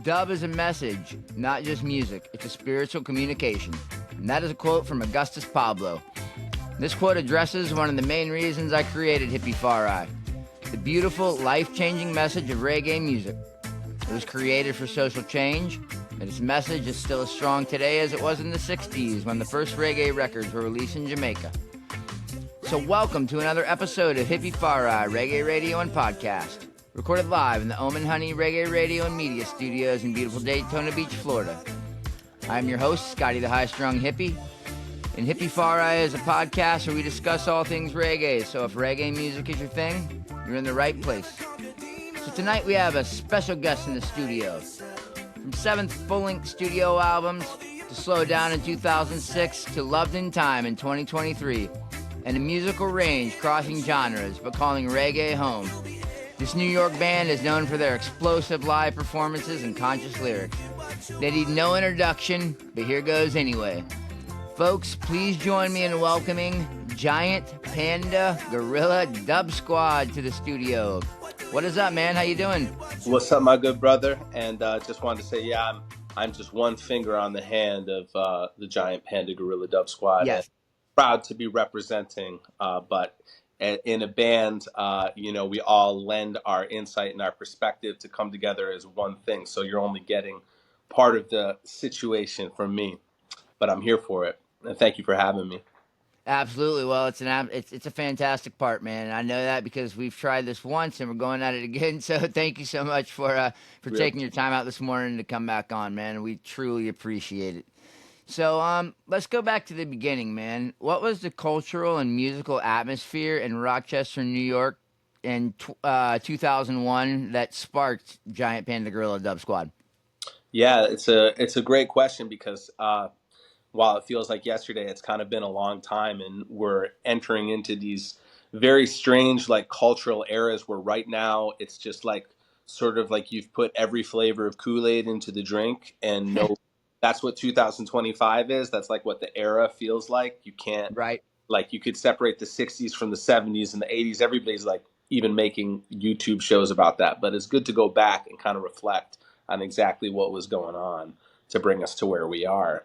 Dub is a message, not just music. It's a spiritual communication. And that is a quote from Augustus Pablo. This quote addresses one of the main reasons I created Hippie Fari, the beautiful, life-changing message of reggae music. It was created for social change, and its message is still as strong today as it was in the 60s when the first reggae records were released in Jamaica. So welcome to another episode of Hippie Fari Reggae Radio and Podcast, recorded live in the Omen Honey Reggae Radio and Media Studios in beautiful Daytona Beach, Florida. I'm your host, Scotty the High-Strung Hippie, and Hippie Fari is a podcast where we discuss all things reggae, so if reggae music is your thing, you're in the right place. So tonight we have a special guest in the studio. From 7th full-length studio albums to Slow Down in 2006 to Loved in Time in 2023, and a musical range crossing genres but calling reggae home. This New York band is known for their explosive live performances and conscious lyrics. They need no introduction, but here goes anyway. Folks, please join me in welcoming Giant Panda Guerilla Dub Squad to the studio. What is up, man? How you doing? What's up, my good brother? And just wanted to say, I'm just one finger on the hand of the Giant Panda Guerilla Dub Squad. Yes. And proud to be representing, but in a band, we all lend our insight and our perspective to come together as one thing. So you're only getting part of the situation from me, but I'm here for it. And thank you for having me. Absolutely. Well, it's a fantastic part, man. I know that because we've tried this once and we're going at it again. So thank you so much for taking your time out this morning to come back on, man. We truly appreciate it. So let's go back to the beginning, man. What was the cultural and musical atmosphere in Rochester, New York, in 2001 that sparked Giant Panda Guerilla Dub Squad? Yeah, it's a great question because while it feels like yesterday, it's kind of been a long time, and we're entering into these very strange, like, cultural eras where right now it's just like sort of like you've put every flavor of Kool-Aid into the drink, and that's what 2025 is. That's like what the era feels like. You can't, Right. like, you could separate the 60s from the 70s and the 80s. Everybody's like even making YouTube shows about that, but it's good to go back and kind of reflect on exactly what was going on to bring us to where we are.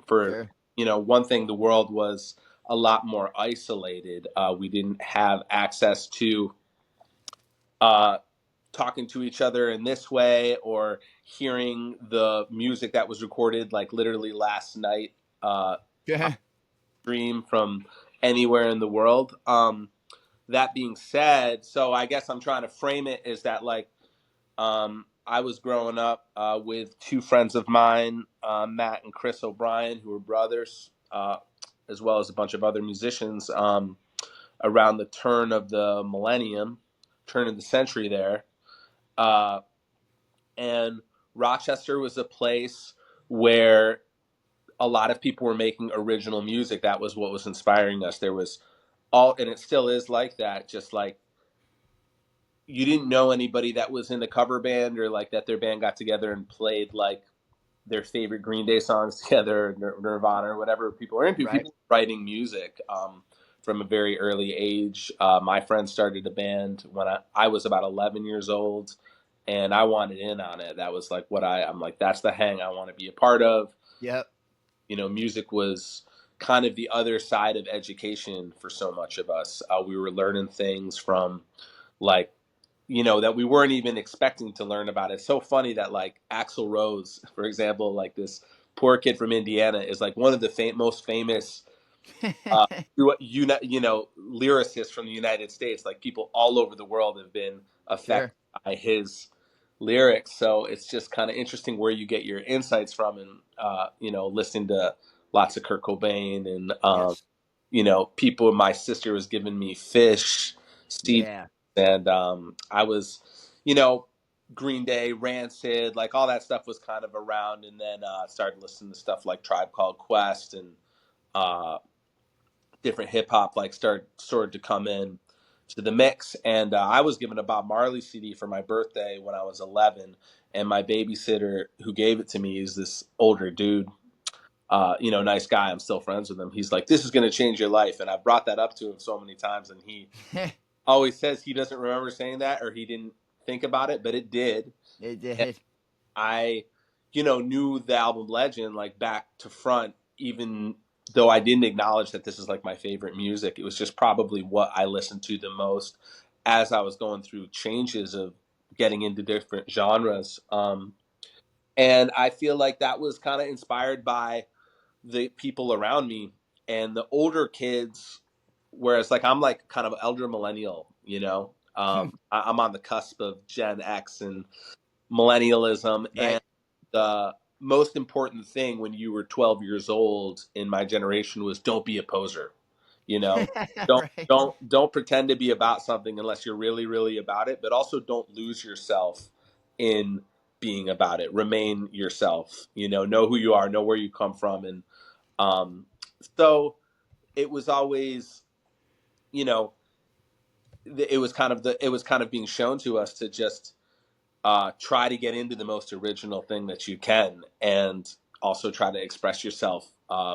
Sure. One thing, the world was a lot more isolated. We didn't have access to talking to each other in this way or hearing the music that was recorded like literally last night Yeah. stream from anywhere in the world. That being said, so I guess I'm trying to frame it is that, like, I was growing up with two friends of mine, Matt and Chris O'Brien, who were brothers, as well as a bunch of other musicians around the turn of the millennium, turn of the century there. And Rochester was a place where a lot of people were making original music. That was what was inspiring us. There was and it still is like that, just like you didn't know anybody that was in the cover band or like that their band got together and played like their favorite Green Day songs together, Nirvana or whatever. People writing music from a very early age. My friend started a band when I was about 11 years old, and I wanted in on it. That was like what I'm like, that's the hang I want to be a part of. Yep. Music was kind of the other side of education for so much of us. We were learning things from like, that we weren't even expecting to learn about. It's so funny that like Axl Rose, for example, like this poor kid from Indiana is like one of the most famous, lyricists from the United States. Like people all over the world have been affected by his lyrics. So it's just kind of interesting where you get your insights from and, listening to lots of Kurt Cobain and, Yes. people. My sister was giving me Fish, Steve. Yeah. And I was, Green Day, Rancid, like all that stuff was kind of around. And then started listening to stuff like Tribe Called Quest and different hip hop, like started to come in to the mix. And I was given a Bob Marley CD for my birthday when I was 11. And my babysitter who gave it to me is this older dude, nice guy. I'm still friends with him. He's like, this is going to change your life. And I brought that up to him so many times. And he always says he doesn't remember saying that or he didn't think about it, but it did. It did. I, knew the album Legend like back to front, even though I didn't acknowledge that this is like my favorite music. It was just probably what I listened to the most as I was going through changes of getting into different genres. And I feel like that was kind of inspired by the people around me and the older kids. Whereas like I'm like kind of elder millennial, I'm on the cusp of Gen X and millennialism. Right. And the most important thing when you were 12 years old in my generation was don't be a poser. You know, don't Right. don't pretend to be about something unless you're really really about it, but also don't lose yourself in being about it. Remain yourself. Know who you are, know where you come from, and um, so it was always, you know, it was kind of being shown to us to just try to get into the most original thing that you can, and also try to express yourself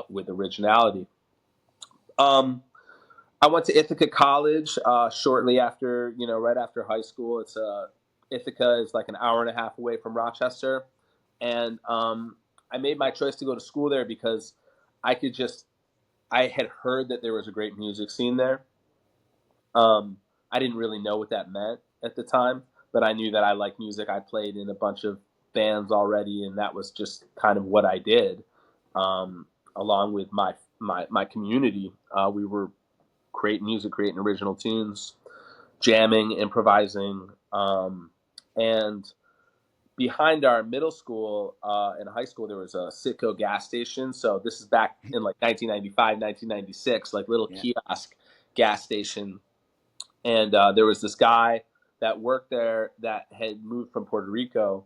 with originality. Um, I went to Ithaca College shortly after, right after high school. Ithaca is like an hour and a half away from Rochester, and I made my choice to go to school there because I could just I had heard that there was a great music scene there. Um, I didn't really know what that meant at the time, but I knew that I liked music. I played in a bunch of bands already, and that was just kind of what I did. Along with my community, we were creating music, creating original tunes, jamming, improvising, and behind our middle school and high school, there was a Citgo gas station. So this is back in like 1995, 1996, like little Yeah. kiosk gas station. And there was this guy that worked there that had moved from Puerto Rico,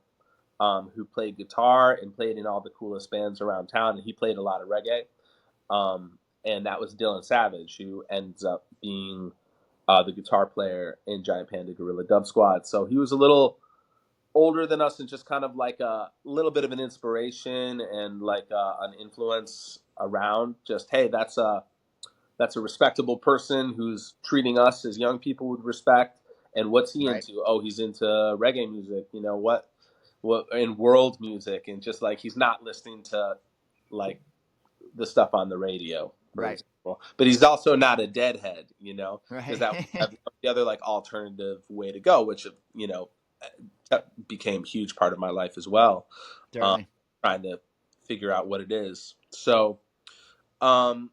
who played guitar and played in all the coolest bands around town. And he played a lot of reggae. And that was Dylan Savage, who ends up being the guitar player in Giant Panda Guerilla Dub Squad. So he was a little older than us and just kind of like a little bit of an inspiration and like an influence around. Just, hey, that's a respectable person who's treating us as young people with respect. And what's he Right. into? Oh, he's into reggae music. What in world music, and just like he's not listening to like the stuff on the radio, for Right. example. But he's also not a deadhead, because that Right. was the other like alternative way to go, which became a huge part of my life as well. Um, Certainly. Trying to figure out what it is. So, um,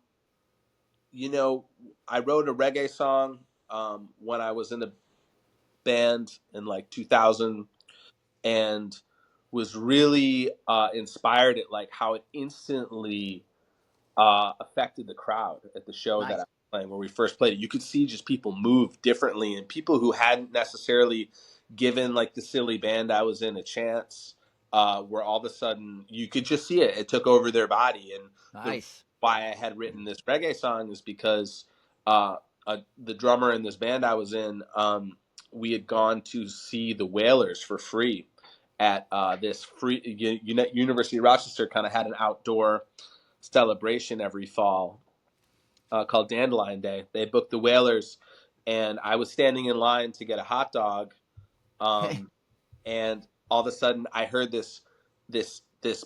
you know, I wrote a reggae song when I was in a band in like 2000, and was really inspired at like how it instantly affected the crowd at the show that I Nice. was playing. When we first played it, you could see just people move differently, and people who hadn't necessarily given like the silly band I was in a chance, where all of a sudden you could just see it. It took over their body, and the Nice. why I had written this reggae song is because uh, the drummer in this band I was in, we had gone to see the Wailers for free at this free University of Rochester kind of had an outdoor celebration every fall called Dandelion Day. They booked the Whalers, and I was standing in line to get a hot dog, and all of a sudden I heard this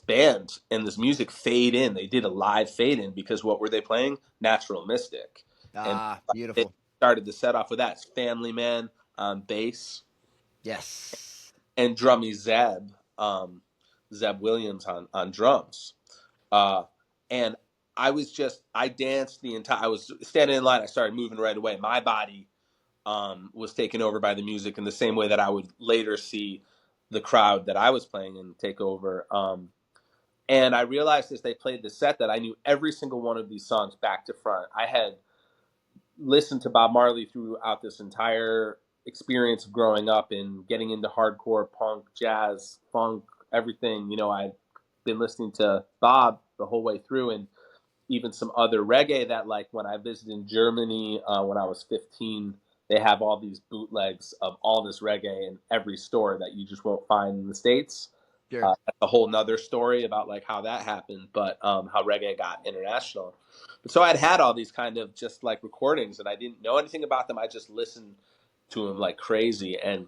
band and this music fade in. They did a live fade in because what were they playing? Natural Mystic, and Ah, they beautiful. started the set off with that. It's Family Man on bass Yes. and drummy Zeb Williams on drums. Uh, and I danced the entire, I was standing in line. I started moving right away. My body was taken over by the music in the same way that I would later see the crowd that I was playing in take over. And I realized as they played the set that I knew every single one of these songs back to front. I had listened to Bob Marley throughout this entire experience of growing up and getting into hardcore, punk, jazz, funk, everything. I'd been listening to Bob the whole way through, and even some other reggae that, like, when I visited in Germany when I was 15, they have all these bootlegs of all this reggae in every store that you just won't find in the States. Sure. That's a whole nother story about like how that happened, but how reggae got international. But so I'd had all these kind of just like recordings, and I didn't know anything about them. I just listened to them like crazy, and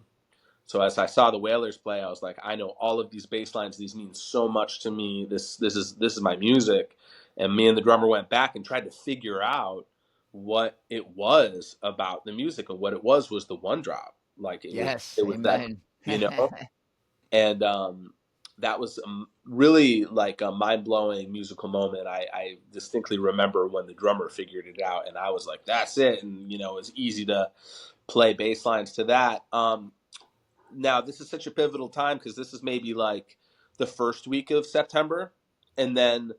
So as I saw the Wailers play, I was like, I know all of these bass lines. These mean so much to me. This is my music. And me and the drummer went back and tried to figure out what it was about the music. And what it was the one drop. Like Yes, it was that, amen. you know. And that was really like a mind-blowing musical moment. I distinctly remember when the drummer figured it out, and I was like, that's it. And it's easy to play bass lines to that. Now this is such a pivotal time because this is maybe like the first week of September, and then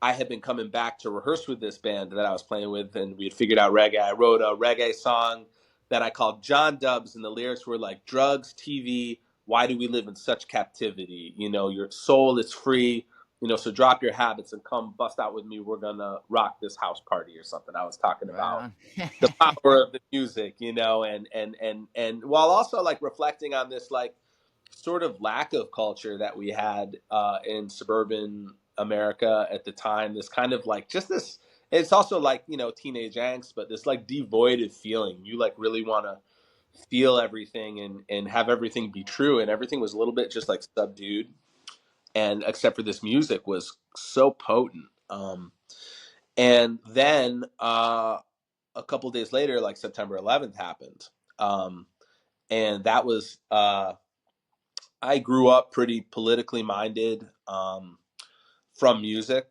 I had been coming back to rehearse with this band that I was playing with, and we had figured out reggae. I wrote a reggae song that I called John Dubs, and the lyrics were like, drugs, TV, why do we live in such captivity? Your soul is free, so drop your habits and come bust out with me. We're going to rock this house party or something. I was talking Right about on. the power of the music, and while also like reflecting on this like sort of lack of culture that we had in suburban America at the time. This kind of like just this. It's also like teenage angst, but this like devoid of feeling. You like really want to feel everything and have everything be true, and everything was a little bit just like subdued. And except for this music was so potent. And then a couple days later, like September 11th happened. And that was I grew up pretty politically minded from music.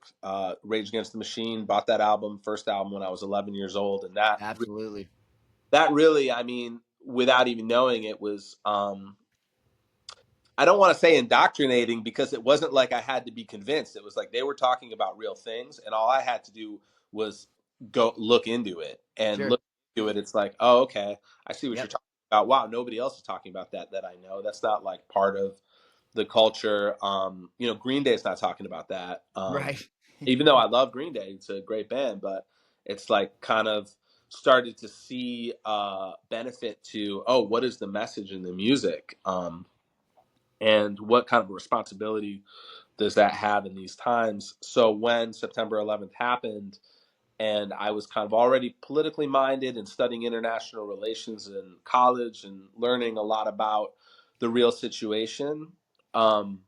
Rage Against the Machine, bought that album, first album, when I was 11 years old, and Absolutely. that really, I mean, without even knowing it, was I don't want to say indoctrinating because it wasn't like I had to be convinced. It was like they were talking about real things, and all I had to do was go look into it and Sure. look into it. It's like, oh, okay, I see what you're Yep. talking about. Wow, nobody else is talking about that I know. That's not like part of the culture. Green Day's not talking about that. Right. Even though I love Green Day, it's a great band, but it's like kind of started to see benefit to, oh, what is the message in the music? And what kind of responsibility does that have in these times? So when September 11th happened, and I was kind of already politically minded and studying international relations in college and learning a lot about the real situation, um,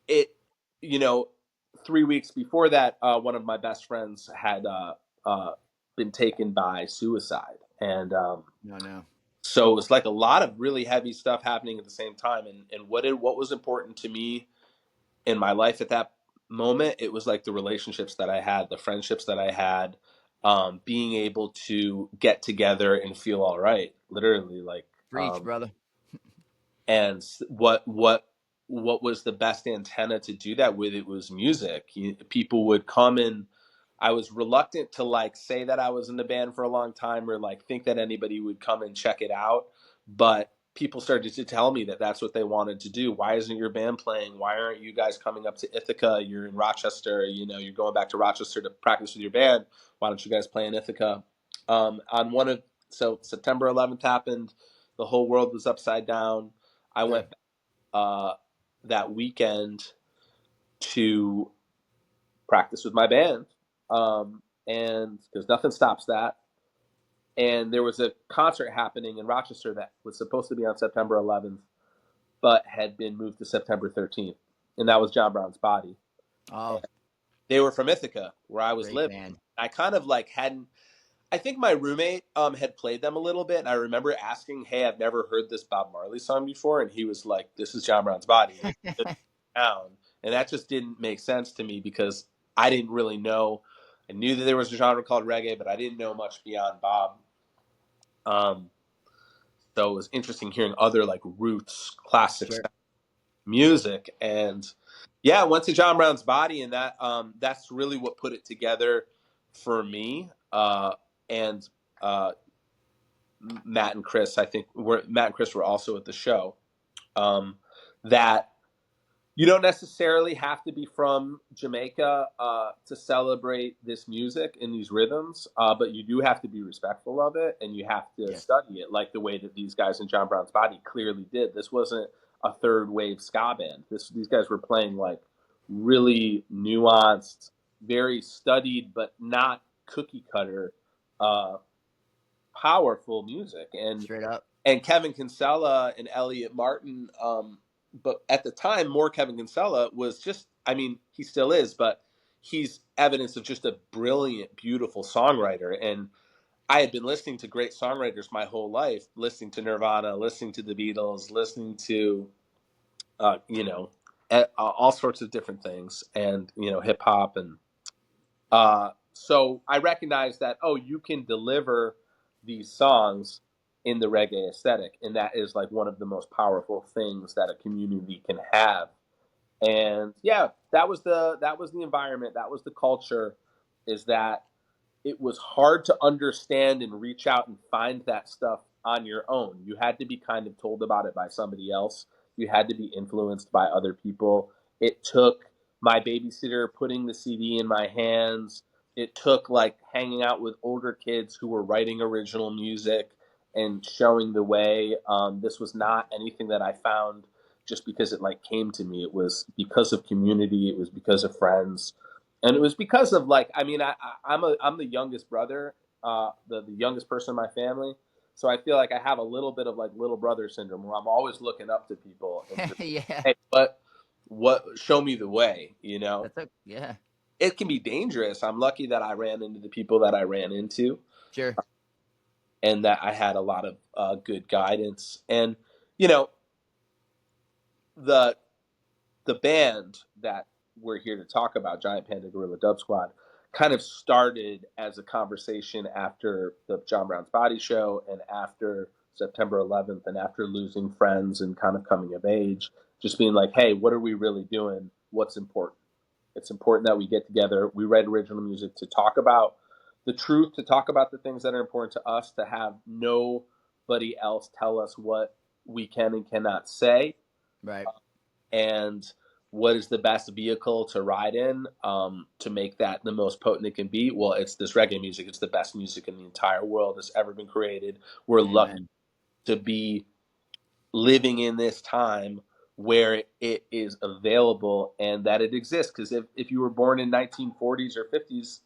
it, you know, 3 weeks before that, one of my best friends had uh, been taken by suicide. And No. so it was like a lot of really heavy stuff happening at the same time. And what was important to me in my life at that moment, it was like the relationships that I had, the friendships that I had, being able to get together and feel all right, literally, like, Preach, brother. and what was the best antenna to do that with? It was music. People would come and I was reluctant to like say that I was in the band for a long time or like think that anybody would come and check it out, but people started to tell me that that's what they wanted to do. Why isn't your band playing? Why aren't you guys coming up to Ithaca? You're in Rochester, you're going back to Rochester to practice with your band. Why don't you guys play in Ithaca? On one of So September 11th happened. The whole world was upside down. I Sure. went that weekend to practice with my band, and because nothing stops that. And there was a concert happening in Rochester that was supposed to be on September 11th, but had been moved to September 13th, and that was John Brown's Body. And Oh, they were from Ithaca, where I was great living. band. I kind of like hadn't. I think my roommate had played them a little bit, and I remember asking, "Hey, I've never heard this Bob Marley song before," and he was like, "This is John Brown's Body." And it down, and that just didn't make sense to me because I didn't really know. I knew that there was a genre called reggae, but I didn't know much beyond Bob. Um, so it was interesting hearing other like roots, classic Sure. music, and yeah, I went to John Brown's Body, and that's really what put it together for me. And uh, Matt and Chris, I think Matt and Chris were also at the show. That you don't necessarily have to be from Jamaica to celebrate this music and these rhythms, but you do have to be respectful of it, and you have to Yes. study it like the way that these guys in John Brown's Body clearly did. This wasn't a third wave ska band. These guys were playing like really nuanced, very studied, but not cookie cutter, uh, powerful music. And Straight up. and Kevin Kinsella and Elliot Martin. But at the time, more Kevin Kinsella was just, I mean, he still is, but he's evidence of just a brilliant, beautiful songwriter. And I had been listening to great songwriters my whole life, listening to Nirvana, listening to the Beatles, listening to, you know, all sorts of different things, and, you know, hip hop. And so I recognized that, oh, you can deliver these songs in the reggae aesthetic. And that is like one of the most powerful things that a community can have. And yeah, that was the environment, that was the culture, is that it was hard to understand and reach out and find that stuff on your own. You had to be kind of told about it by somebody else. You had to be influenced by other people. It took my babysitter putting the CD in my hands. It took like hanging out with older kids who were writing original music and showing the way. This was not anything that I found just because it like came to me. It was because of community. It was because of friends, and it was because of like, I mean, I'm the youngest brother, the youngest person in my family, so I feel like I have a little bit of like little brother syndrome, where I'm always looking up to people and just, Yeah, hey, what show me the way, you know. yeah, It can be dangerous. I'm lucky that I ran into the people that I ran into, sure, and that I had a lot of good guidance. And you know, the the band that we're here to talk about, Giant Panda Gorilla Dub Squad, kind of started as a conversation after the John Brown's Body Show and after September 11th and after losing friends and kind of coming of age, just being like, hey, what are we really doing? What's important? It's important that we get together. We write original music to talk about the truth, to talk about the things that are important to us, to have nobody else tell us what we can and cannot say, right. and what is the best vehicle to ride in, to make that the most potent it can be. Well, it's this reggae music. It's the best music in the entire world that's ever been created. We're lucky Amen. to be living in this time where it is available and that it exists. Because if you were born in 1940s or 50s,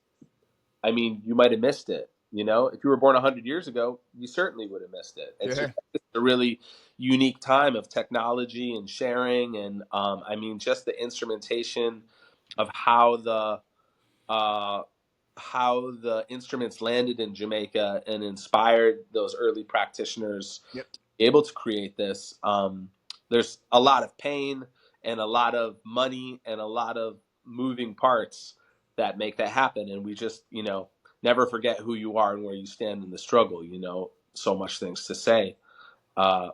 I mean, you might have missed it. You know, if you were born 100 years ago, you certainly would have missed it. Sure. It's a really unique time of technology and sharing, and I mean, just the instrumentation of uh, how the instruments landed in Jamaica and inspired those early practitioners Yep. able to create this. There's a lot of pain and a lot of money and a lot of moving parts that make that happen. And we just, you know, never forget who you are and where you stand in the struggle. You know, so much things to say. Uh,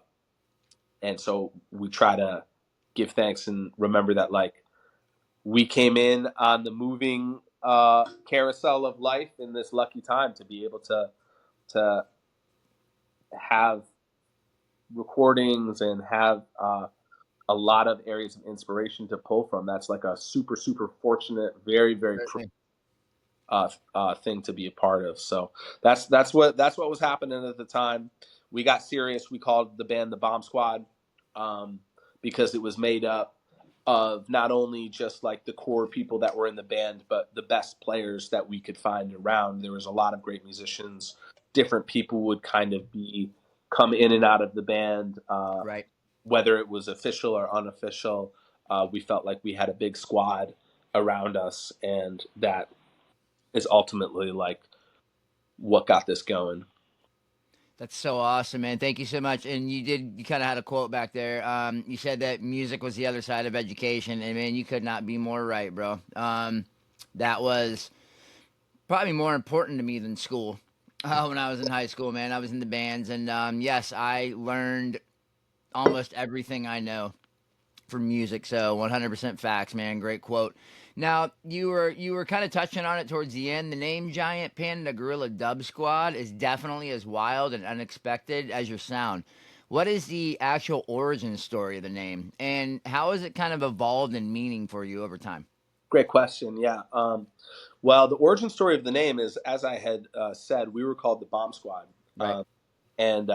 and so we try to give thanks and remember that, like, we came in on the moving carousel of life in this lucky time to be able to have recordings and have a lot of areas of inspiration to pull from. That's like a super, super fortunate, very, very Certainly. thing to be a part of. So that's what was happening at the time. We got serious. We called the band the Bomb Squad, um, because it was made up of not only just like the core people that were in the band, but the best players that we could find around. There was a lot of great musicians. Different people would kind of be come in and out of the band, Right. whether it was official or unofficial. We felt like we had a big squad around us, and that is ultimately like what got this going. That's so awesome, man. Thank you so much. And you kind of had a quote back there. You said that music was the other side of education, and man, you could not be more right, bro. That was probably more important to me than school. When I was in high school, man, I was in the bands, and yes, I learned almost everything I know for music. So 100% facts, man. Great quote. Now you were kind of touching on it towards the end. The name Giant Panda Gorilla Dub Squad is definitely as wild and unexpected as your sound. What is the actual origin story of the name, and how has it kind of evolved in meaning for you over time? Great question. Yeah. Well, the origin story of the name is, as I had said, we were called the Bomb Squad, Right. and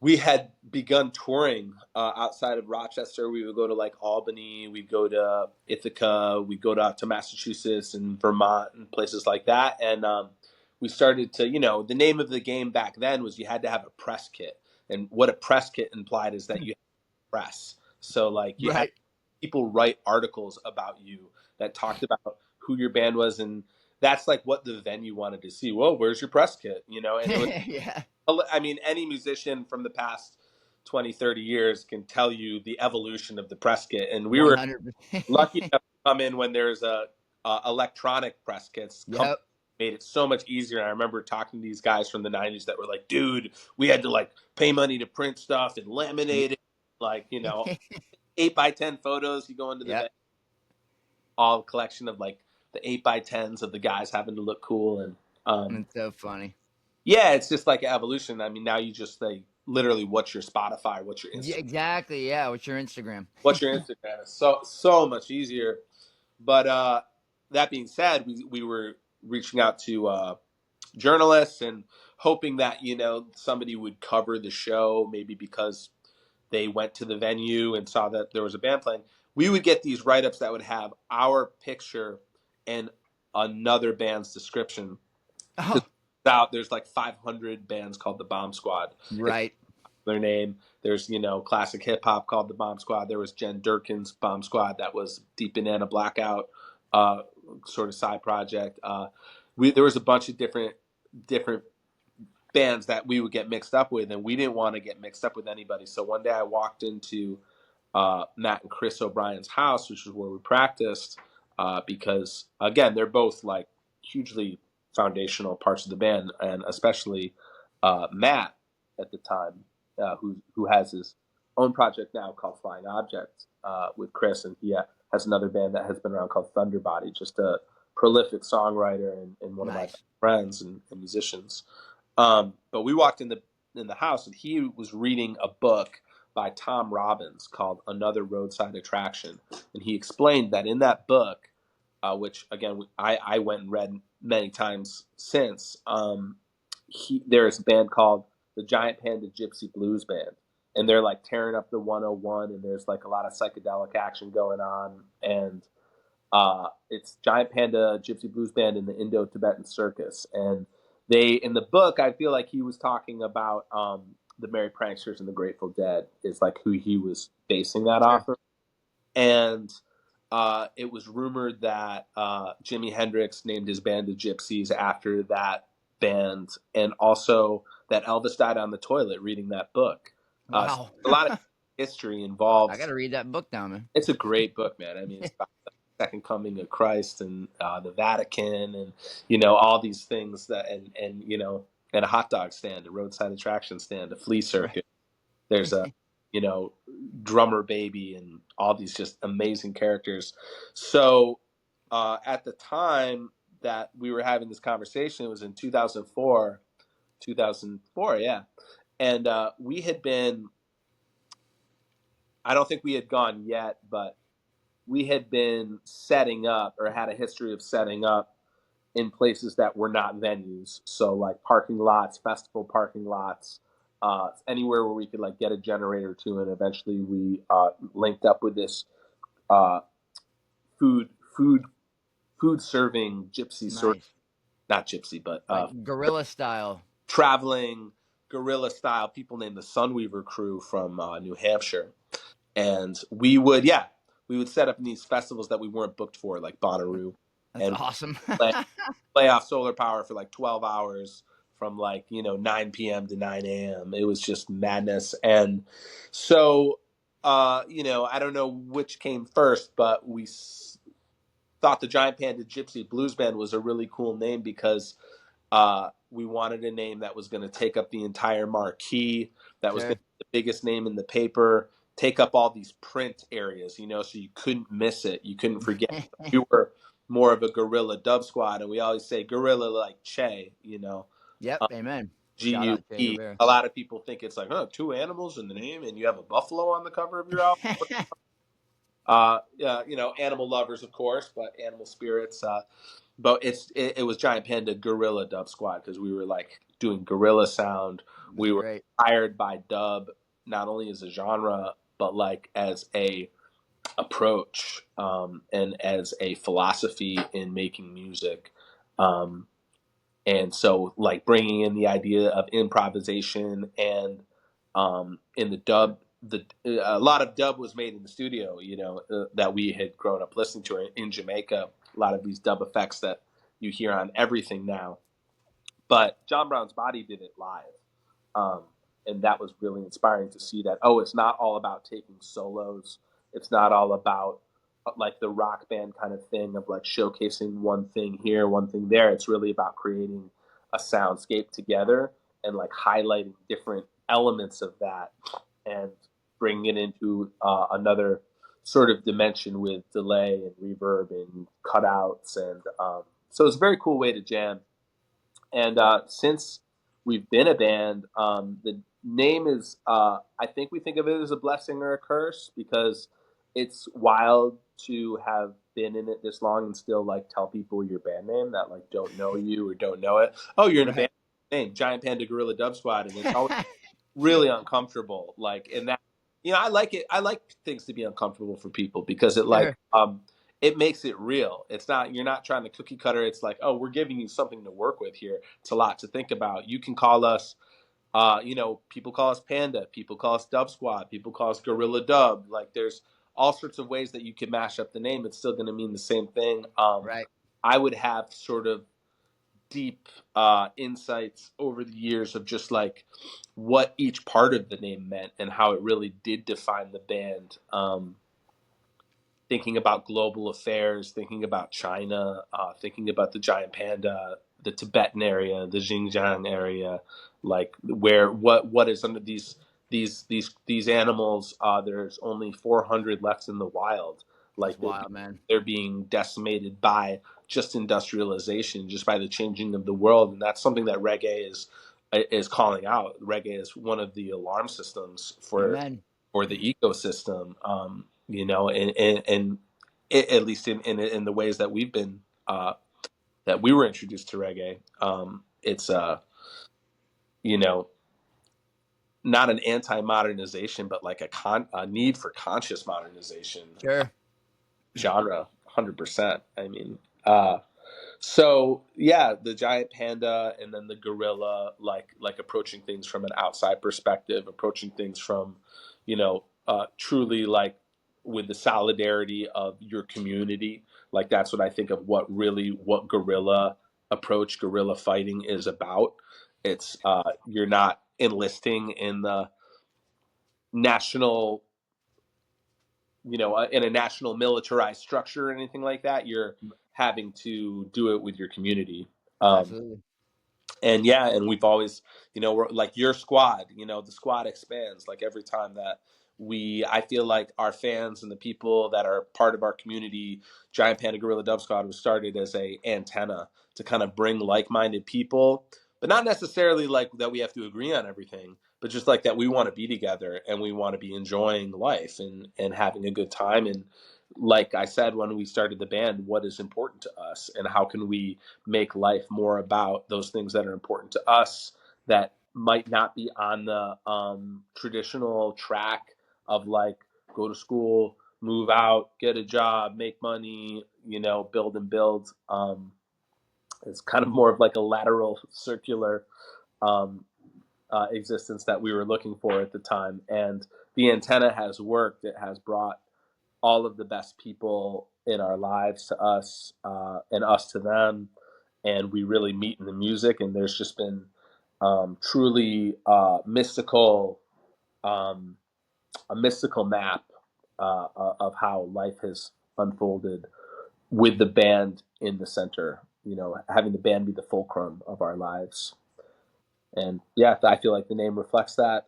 we had begun touring outside of Rochester. We would go to like Albany, we'd go to Ithaca, we'd go to Massachusetts and Vermont and places like that. And we started to, you know, the name of the game back then was you had to have a press kit. And what a press kit implied is that you have press. So like you had Right. people write articles about you that talked about who your band was, and that's like what the venue wanted to see. Well, where's your press kit? You know, and it was, Yeah. I mean, any musician from the past 20, 30 years can tell you the evolution of the press kit. And we were 100%. lucky enough to come in when there's a electronic press kits. Yep. Made it so much easier. And I remember talking to these guys from the 90s that were like, dude, we had to like pay money to print stuff and laminate it. Like, you know, 8x10 photos. You go into the Yep. all collection of like the 8x10s of the guys having to look cool. And It's so funny. yeah, it's just like evolution. I mean, now you just say literally what's your Spotify, what's your Yeah, Instagram, exactly. Yeah. What's your Instagram? what's your Instagram. It's so much easier. But that being said, we were reaching out to journalists and hoping that, you know, somebody would cover the show, maybe because they went to the venue and saw that there was a band playing. We would get these write-ups that would have our picture and another band's description. Oh, There's like 500 bands called the Bomb Squad. It's right. their name. There's, you know, classic hip hop called the Bomb Squad. There was Jen Durkin's Bomb Squad that was Deep Banana Blackout, sort of side project. There was a bunch of different bands that we would get mixed up with, and we didn't want to get mixed up with anybody. So one day I walked into Matt and Chris O'Brien's house, which is where we practiced, because again, they're both like hugely foundational parts of the band, and especially Matt at the time, who has his own project now called Flying Objects with Chris, and he has another band that has been around called Thunderbody, just a prolific songwriter and one of my Nice. friends and musicians. But we walked in the house, and he was reading a book by Tom Robbins called Another Roadside Attraction, and he explained that in that book, which again I went and read many times since, there's a band called the Giant Panda Gypsy Blues Band, and they're like tearing up the 101, and there's like a lot of psychedelic action going on, and it's Giant Panda Gypsy Blues Band in the Indo-Tibetan Circus. And in the book, I feel like he was talking about the Merry Pranksters and the Grateful Dead is like who he was basing that off of. And it was rumored that Jimi Hendrix named his band the Gypsies after that band, and also that Elvis died on the toilet reading that book. Wow. A lot of history involved. I got to read that book now, man. It's a great book, man. I mean, it's about the second coming of Christ and the Vatican, and you know all these things that, and you know, and a hot dog stand, a roadside attraction stand, a flea circuit. There's a you know drummer baby, and all these just amazing characters. So at the time that we were having this conversation, it was in 2004, yeah, and we had been. I don't think we had gone yet, but we had been setting up or had a history of setting up in places that were not venues. So like parking lots, festival parking lots, anywhere where we could like get a generator to. And eventually we linked up with this uh, food food food serving gypsy sort of, Nice. not gypsy, but Like guerrilla style. traveling guerrilla style people named the Sunweaver Crew from New Hampshire. And we would set up in these festivals that we weren't booked for, like Bonnaroo, That's and awesome. play off solar power for like 12 hours from like, you know, 9 p.m. to 9 a.m. It was just madness. And so, you know, I don't know which came first, but thought the Giant Panda Gypsy Blues Band was a really cool name because we wanted a name that was going to take up the entire marquee, that was going Sure. to be the biggest name in the paper, take up all these print areas, you know, so you couldn't miss it. You couldn't forget. We were more of a guerrilla dub squad, and we always say guerrilla like Che, you know, Yep. Amen. Shout out Che G-U-E. Guevara. A lot of people think it's like, oh, two animals in the name, and you have a buffalo on the cover of your album. Yeah, you know, animal lovers, of course, but animal spirits. But it was Giant Panda Guerrilla Dub Squad because we were like doing guerrilla sound. That's We were great. inspired by dub not only as a genre but like as a approach, and as a philosophy in making music. And so like bringing in the idea of improvisation and in the dub. A lot of dub was made in the studio, that we had grown up listening to in Jamaica. A lot of these dub effects that you hear on everything now. But John Brown's Body did it live. And that was really inspiring to see that, it's not all about taking solos. It's not all about like the rock band kind of thing of like showcasing one thing here, one thing there. It's really about creating a soundscape together and like highlighting different elements of that and bringing it into another sort of dimension with delay and reverb and cutouts. And so it's a very cool way to jam. And since we've been a band, the name is, I think we think of it as a blessing or a curse, because it's wild to have been in it this long and still like tell people your band name that like don't know you or don't know it. Oh, you're in a band name, Giant Panda Guerilla Dub Squad. And it's always really uncomfortable. Like, and that, I like it. I like things to be uncomfortable for people because it like, it makes it real. It's not, you're not trying to cookie cutter. It's like, oh, we're giving you something to work with here. It's a lot to think about. You can call us, people call us Panda, people call us Dub Squad, people call us Gorilla Dub. Like there's all sorts of ways that you can mash up the name. It's still going to mean the same thing. I would have sort of deep insights over the years of just like what each part of the name meant and how it really did define the band. Thinking about global affairs, thinking about China, thinking about the giant panda, the Tibetan area, the Xinjiang area, like what is under these animals. There's only 400 left in the wild. Like that's wild, man. They're being decimated by just industrialization, just by the changing of the world, and that's something that reggae is calling out. Reggae is one of the alarm systems for the ecosystem. And at least in the ways that we've been that we were introduced to reggae, it's not an anti-modernization, but like a need for conscious modernization. Genre, 100%. I mean, so yeah, the giant panda and then the gorilla, like approaching things from an outside perspective, approaching things from, truly like with the solidarity of your community. Like that's what I think of what guerrilla fighting is about. It's you're not enlisting in the national, in a national militarized structure or anything like that. You're having to do it with your community. Absolutely. And yeah, and we've always, we're like your squad, the squad expands like every time that I feel like our fans and the people that are part of our community. Giant Panda Guerilla Dub Squad was started as a antenna to kind of bring like-minded people, but not necessarily like that we have to agree on everything, but just like that we want to be together and we want to be enjoying life and having a good time. And like I said, when we started the band, what is important to us and how can we make life more about those things that are important to us that might not be on the traditional track of like go to school, move out, get a job, make money, build and build. It's kind of more of like a lateral circular existence that we were looking for at the time. And the antenna has worked. It has brought all of the best people in our lives to us and us to them. And we really meet in the music. And there's just been truly mystical, a mystical map of how life has unfolded with the band in the center, having the band be the fulcrum of our lives. And yeah, I feel like the name reflects that.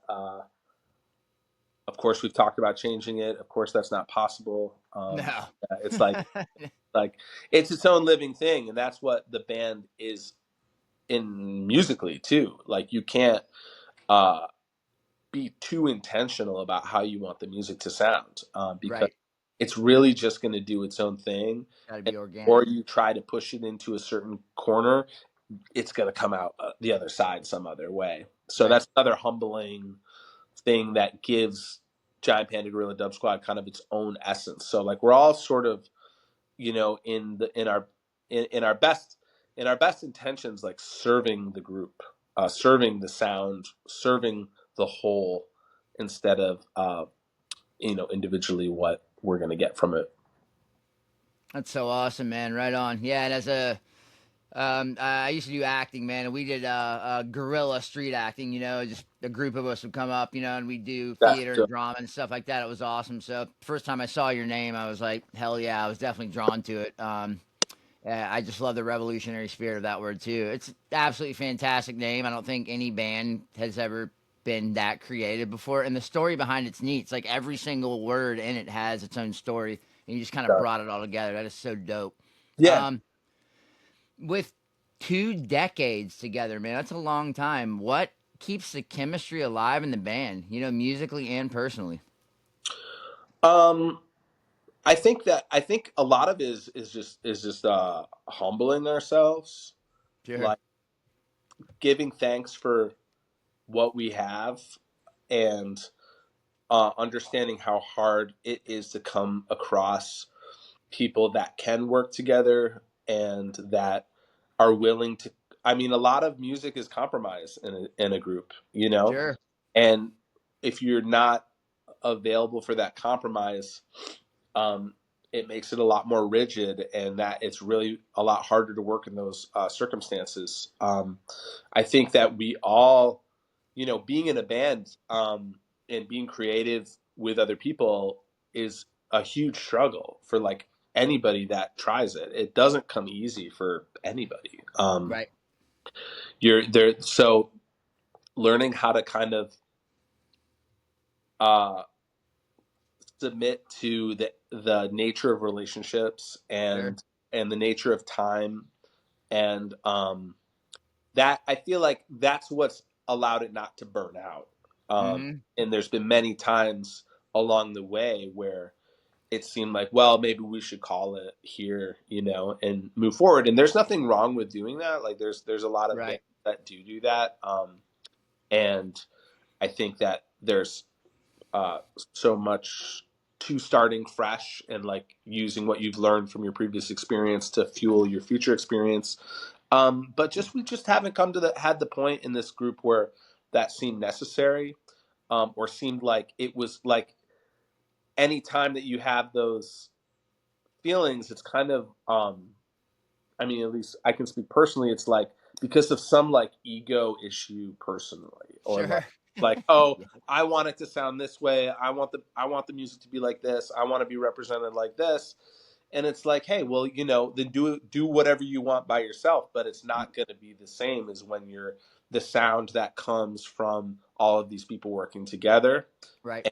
Of course, we've talked about changing it. Of course, that's not possible. No. It's like it's its own living thing, and that's what the band is in musically too. Like you can't be too intentional about how you want the music to sound because it's really just going to do its own thing. Gotta be organic. Or you try to push it into a certain corner, it's going to come out the other side some other way. So that's another humbling thing that gives Giant Panda Guerilla Dub Squad kind of its own essence. So like we're all sort of, in our best intentions, like serving the group, serving the sound, serving the whole, instead of individually what we're going to get from it. That's so awesome, man. Right on. Yeah, and as a I used to do acting, man, and we did guerrilla street acting. Just a group of us would come up, and we do That's theater and dope. drama and stuff like that. It was awesome. So first time I saw your name, I was like, hell yeah, I was definitely drawn to it. I just love the revolutionary spirit of that word too. It's an absolutely fantastic name. I don't think any band has ever been that creative before, and the story behind it's neat. It's like every single word in it has its own story, and you just kind of brought it all together. That is so dope. Yeah. Um, with 2 decades together, man, that's a long time. What keeps the chemistry alive in the band? Musically and personally. Um, I think a lot of it is just humbling ourselves, Sure. like giving thanks for what we have, and understanding how hard it is to come across people that can work together and that are willing to. I mean, a lot of music is compromise in a group, Sure. and if you're not available for that compromise, um, it makes it a lot more rigid, and that it's really a lot harder to work in those circumstances. I think that we all, being in a band, and being creative with other people is a huge struggle for like anybody that tries it. It doesn't come easy for anybody. Right. You're there, so learning how to kind of uh, submit to the nature of relationships Sure. and the nature of time, and that I feel like that's what's allowed it not to burn out. Mm-hmm. And there's been many times along the way where it seemed like, well, maybe we should call it here, and move forward. And there's nothing wrong with doing that. Like there's a lot of Right. bands that do that, and I think that there's uh, so much to starting fresh and like using what you've learned from your previous experience to fuel your future experience. But we just haven't come to had the point in this group where that seemed necessary, or seemed like it was like any time that you have those feelings, it's kind of, I mean, at least I can speak personally. It's like because of some like ego issue personally, or Sure. oh, Yeah. I want it to sound this way. I want the music to be like this. I want to be represented like this. And it's like, hey, well, then do whatever you want by yourself, but it's not going to be the same as when you're the sound that comes from all of these people working together. Right.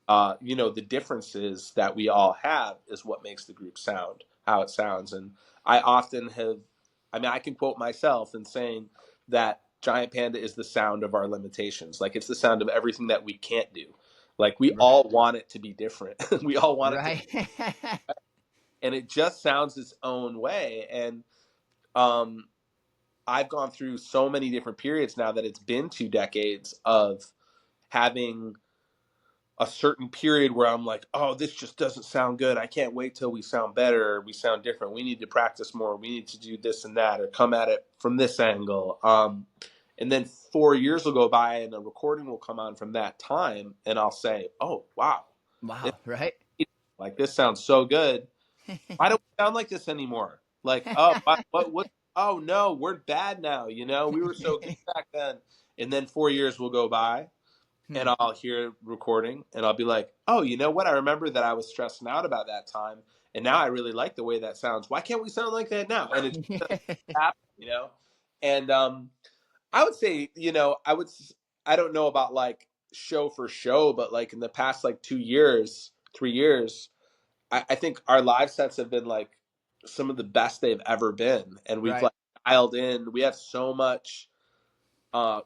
The differences that we all have is what makes the group sound how it sounds. And I often have, I mean, I can quote myself in saying that Giant Panda is the sound of our limitations. Like it's the sound of everything that we can't do. Like we Right. all want it to be different. We all want it to be, Right. and it just sounds its own way. And um, I've gone through so many different periods now that it's been 2 decades of having a certain period where I'm like, oh, this just doesn't sound good. I can't wait till we sound better. Or we sound different. We need to practice more. We need to do this and that, or come at it from this angle. And then 4 years will go by, and a recording will come on from that time, and I'll say, oh wow, this, Wow. Right. like this sounds so good. Why don't we sound like this anymore? Like, oh, what? Oh no, we're bad now. We were so good back then. And then 4 years will go by, Hmm. and I'll hear recording, and I'll be like, oh, you know what? I remember that I was stressing out about that time, and now I really like the way that sounds. Why can't we sound like that now? And it just doesn't happen. And I would say, I don't know about like show for show, but like in the past like 2 years, 3 years, I think our live sets have been like some of the best they've ever been, and we've Right. like dialed in. We have so much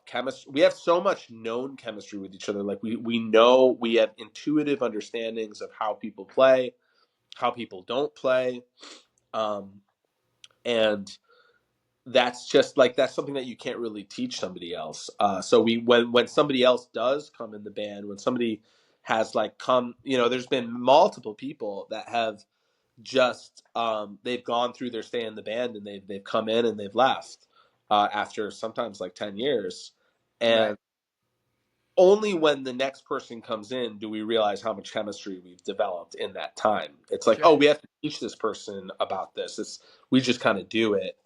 chemistry. We have so much known chemistry with each other. Like we know, we have intuitive understandings of how people play, how people don't play, um, and that's just like that's something that you can't really teach somebody else. So when somebody else does come in the band, when somebody has like come, there's been multiple people that have just they've gone through their stay in the band, and they've come in and they've left after sometimes like 10 years, Right. and only when the next person comes in do we realize how much chemistry we've developed in that time. It's like, Sure. oh, we have to teach this person about this. We just kind of do it.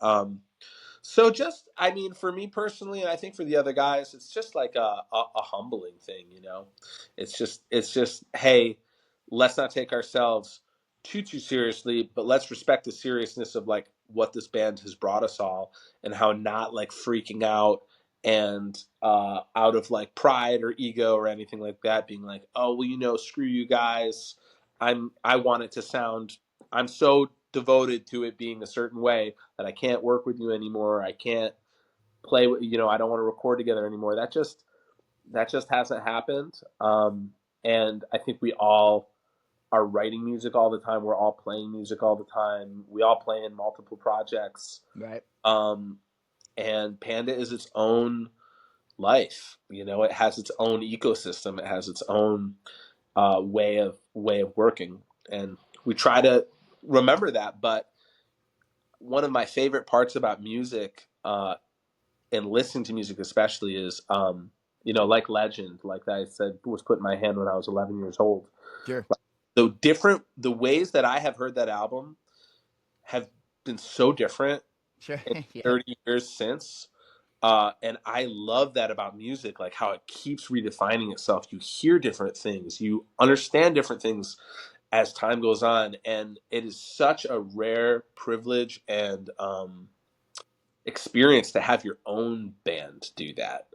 So just, I mean, for me personally, and I think for the other guys, it's just like a humbling thing, you know. It's just, hey, let's not take ourselves too seriously, but let's respect the seriousness of like what this band has brought us all, and how not like freaking out and out of like pride or ego or anything like that, being like, oh well, you know, screw you guys. I want it to sound. I'm so devoted to it being a certain way that I can't work with you anymore. I can't play with, you know, I don't want to record together anymore. That just hasn't happened. And I think we all are writing music all the time. We're all playing music all the time. We all play in multiple projects. Right. And Panda is its own life. You know, it has its own ecosystem. It has its own way of working, and we try to remember that. But one of my favorite parts about music, and listening to music especially, is you know, like Legend, like I said, was put in my hand when I was 11 years old. Sure. The ways that I have heard that album have been so different Sure. in Yeah. 30 years since. And I love that about music, like how it keeps redefining itself. You hear different things, you understand different things as time goes on, and it is such a rare privilege and experience to have your own band do that.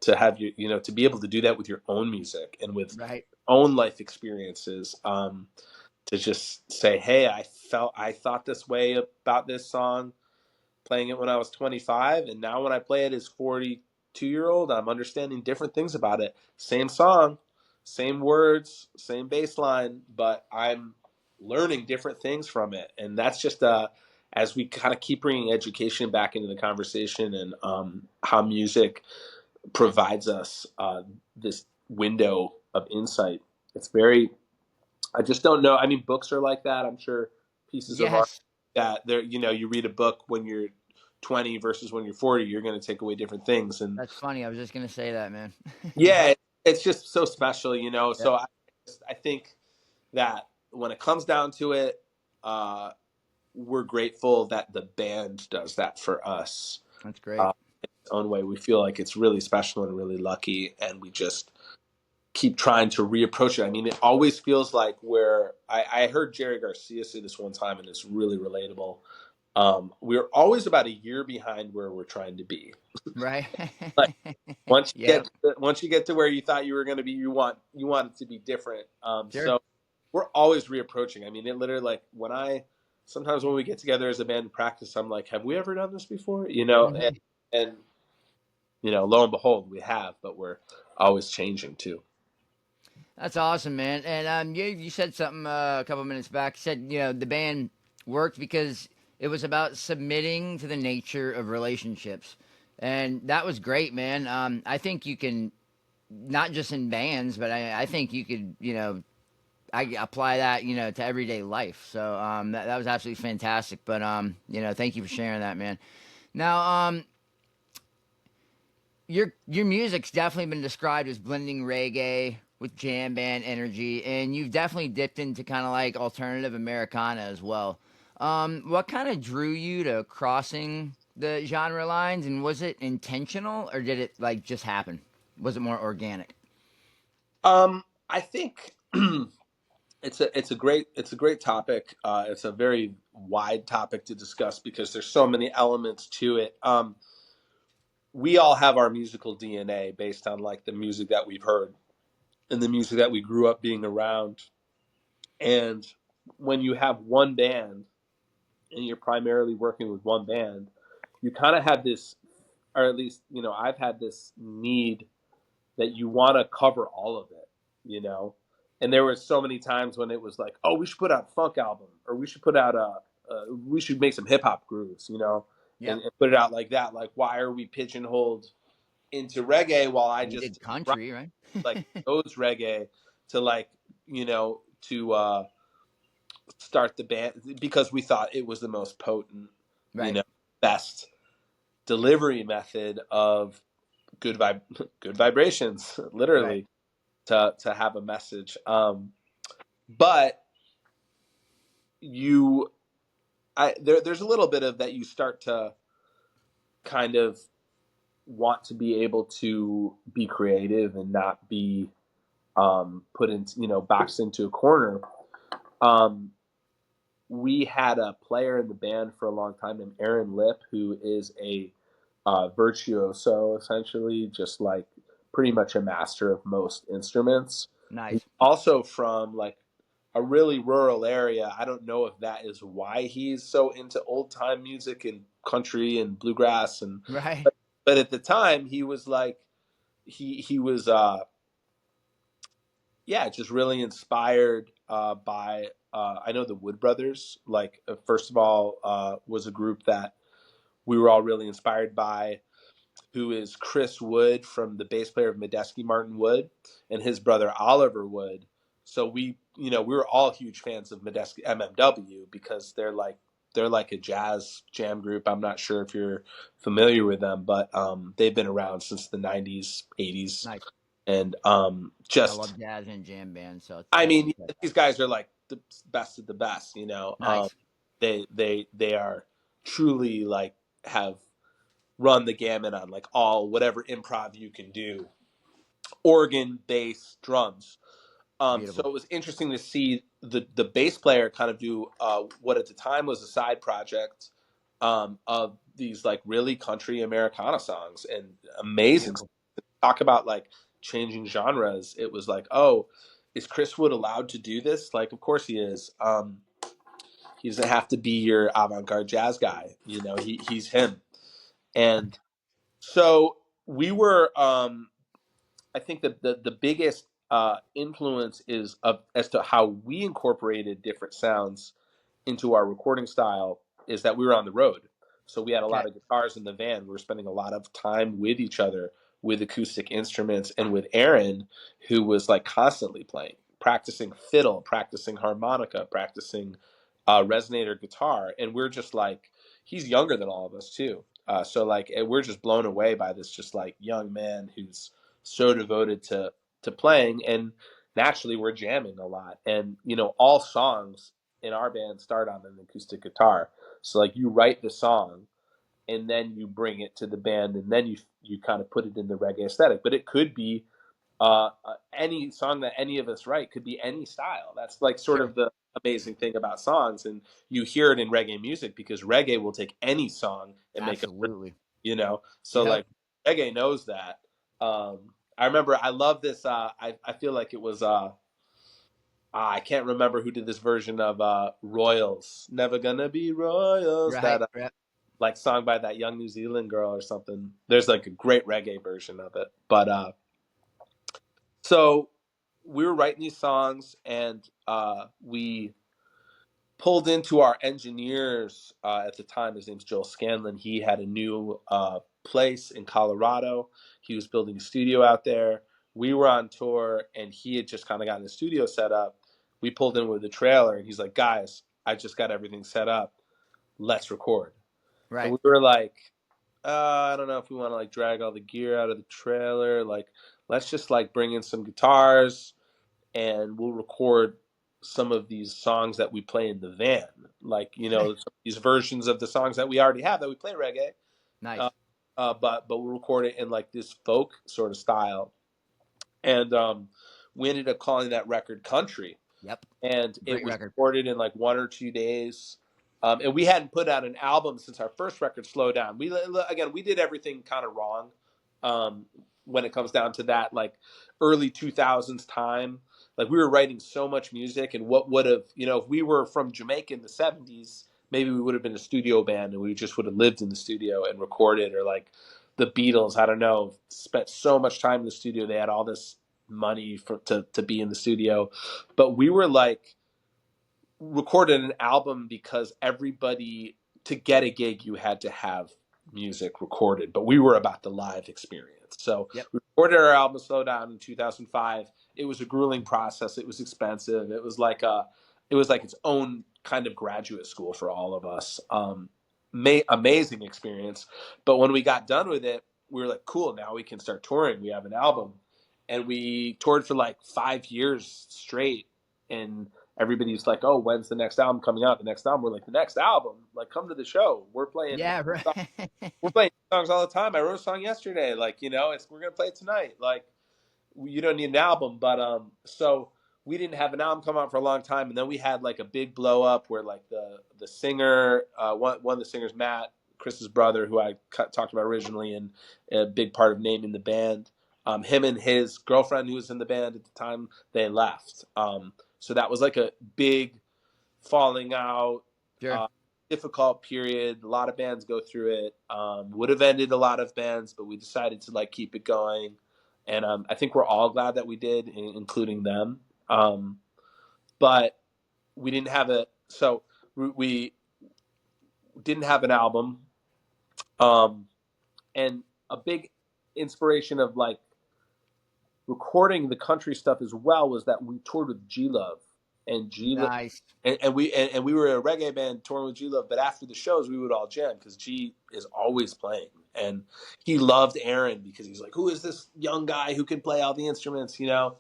To have you know, to be able to do that with your own music and with Right. own life experiences. To just say, hey, I thought this way about this song playing it when I was 25, and now when I play it as 42-year-old, I'm understanding different things about it. Same song, same words, same bass line, but I'm learning different things from it. And that's just as we kind of keep bringing education back into the conversation, and how music provides us this window of insight. It's very, I just don't know. I mean, books are like that. I'm sure pieces of art Yes. that there, you know, you read a book when you're 20 versus when you're 40, you're going to take away different things. And That's funny. I was just gonna say that, man. yeah, it's just so special, you know. Yep. So I think that when it comes down to it, uh, we're grateful that the band does that for us. That's great. In its own way, we feel like it's really special and really lucky, and we just keep trying to reapproach it. I mean, it always feels like where I heard Jerry Garcia say this one time, and it's really relatable. We're always about a year behind where we're trying to be. Right. Like Yep. once you get to where you thought you were going to be, you want it to be different. Sure. So we're always reapproaching. I mean, it literally, like sometimes when we get together as a band to practice, I'm like, have we ever done this before? You know, Mhm. and you know, lo and behold, we have, but we're always changing too. That's awesome, man. And you said something a couple minutes back. You said the band worked because it was about submitting to the nature of relationships, and that was great, man. I think you can not just in bands, but I think you could I apply that to everyday life. So that was absolutely fantastic. But thank you for sharing that, man. Now your music's definitely been described as blending reggae with jam band energy, and you've definitely dipped into kind of like alternative Americana as well. What kind of drew you to crossing the genre lines, and was it intentional or did it like just happen? Was it more organic? I think it's a great topic. It's a very wide topic to discuss because there's so many elements to it. We all have our musical DNA based on like the music that we've heard and the music that we grew up being around. And when you have one band and you're primarily working with one band, you kind of have this, or at least, you know, I've had this need that you want to cover all of it, you know? And there were so many times when it was like, oh, we should put out a funk album, or we should put out we should make some hip hop grooves, you know, Yep. and put it out like that. Like, why are we pigeonholed into reggae while I You just did write country, right? like those reggae to like, to start the band because we thought it was the most potent, you Right. know, best delivery method of good vibrations, Right. literally, to have a message. But you, there's a little bit of that. You start to kind of want to be able to be creative and not be put into, boxed into a corner. Um, we had a player in the band for a long time named Aaron Lip, who is a virtuoso, essentially, just like pretty much a master of most instruments. Nice. Also from like a really rural area. I don't know if that is why he's so into old time music and country and bluegrass, and Right. but at the time he was like he was yeah, just really inspired by I know the Wood Brothers. Like first of all, was a group that we were all really inspired by, who is Chris Wood, from the bass player of Medeski Martin Wood, and his brother Oliver Wood. So we were all huge fans of Medeski MMW because they're like a jazz jam group. I'm not sure if you're familiar with them, but they've been around since the 90s, 80s, Nice. and I just, love jazz and jam bands, so it's I definitely mean, good. these guys are like the best of the best. Nice. They are truly like have run the gamut on like all whatever improv you can do, organ, bass, drums. So Beautiful. it was interesting to see the bass player kind of do what at the time was a side project of these like really country Americana songs and amazing. Beautiful. Talk about like changing genres. It was like, oh, is Chris Wood allowed to do this? Like, of course he is. He doesn't have to be your avant-garde jazz guy. He's him. And so we were. I think that the biggest influence is as to how we incorporated different sounds into our recording style is that we were on the road. So we had a Okay. lot of guitars in the van. We were spending a lot of time with each other with acoustic instruments, and with Aaron, who was like constantly playing, practicing fiddle, practicing harmonica, practicing resonator guitar. And we're just like, he's younger than all of us too. So like we're just blown away by this just like young man who's so devoted to playing, and naturally we're jamming a lot. And all songs in our band start on an acoustic guitar. So like you write the song and then you bring it to the band, and then you kind of put it in the reggae aesthetic. But it could be any song that any of us write, could be any style. That's like sort Sure. of the amazing thing about songs, and you hear it in reggae music because reggae will take any song and make it, Absolutely. so Yep. like reggae knows that. I remember I love this. I feel like it was I can't remember who did this version of Royals. Never gonna be Royals. Right. That Right. like song by that young New Zealand girl or something. There's like a great reggae version of it. But so we were writing these songs, and we pulled into our engineers at the time. His name's Joel Scanlon. He had a new place in Colorado. He was building a studio out there. We were on tour, and he had just kind of gotten the studio set up. We pulled in with the trailer, and he's like, "Guys, I just got everything set up. Let's record." And Right. we were like, I don't know if we want to like drag all the gear out of the trailer. Like, let's just like bring in some guitars, and we'll record some of these songs that we play in the van, like these versions of the songs that we already have that we play reggae, uh, Nice. but we'll record it in like this folk sort of style, and we ended up calling that record Country, Yep. and it Great was record. recorded in like 1 or 2 days. And we hadn't put out an album since our first record, Slow Down. We did everything kind of wrong um, when it comes down to that, like early 2000s time. Like we were writing so much music, and what would have, if we were from Jamaica in the 70s, maybe we would have been a studio band and we just would have lived in the studio and recorded, or like the Beatles, I don't know, spent so much time in the studio. They had all this money to be in the studio, but we were like recorded an album because everybody, to get a gig you had to have music recorded, but we were about the live experience. So Yep. we recorded our album Slow Down in 2005. It was a grueling process. It was expensive. It was like its own kind of graduate school for all of us. Amazing experience. But when we got done with it, we were like, cool, now we can start touring. We have an album. And we toured for like 5 years straight. And everybody's like, oh, when's the next album coming out? The next album. We're like, the next album? Like, come to the show. We're playing. Yeah, right. We're playing songs all the time. I wrote a song yesterday. Like, you know, we're gonna play it tonight. Like, you don't need an album. But so we didn't have an album come out for a long time, and then we had like a big blow up where like the singer, one of the singers, Matt, Chris's brother, who I talked about originally, and a big part of naming the band. Him and his girlfriend, who was in the band at the time, they left. So that was like a big falling out, Sure. difficult period. A lot of bands go through it. Would have ended a lot of bands, but we decided to like keep it going. And I think we're all glad that we did, including them. But we didn't have we didn't have an album. And a big inspiration of like recording the country stuff as well was that we toured with G Love, and G Love, Nice. and we were a reggae band touring with G Love. But after the shows, we would all jam because G is always playing, and he loved Aaron because he's like, who is this young guy who can play all the instruments, you know?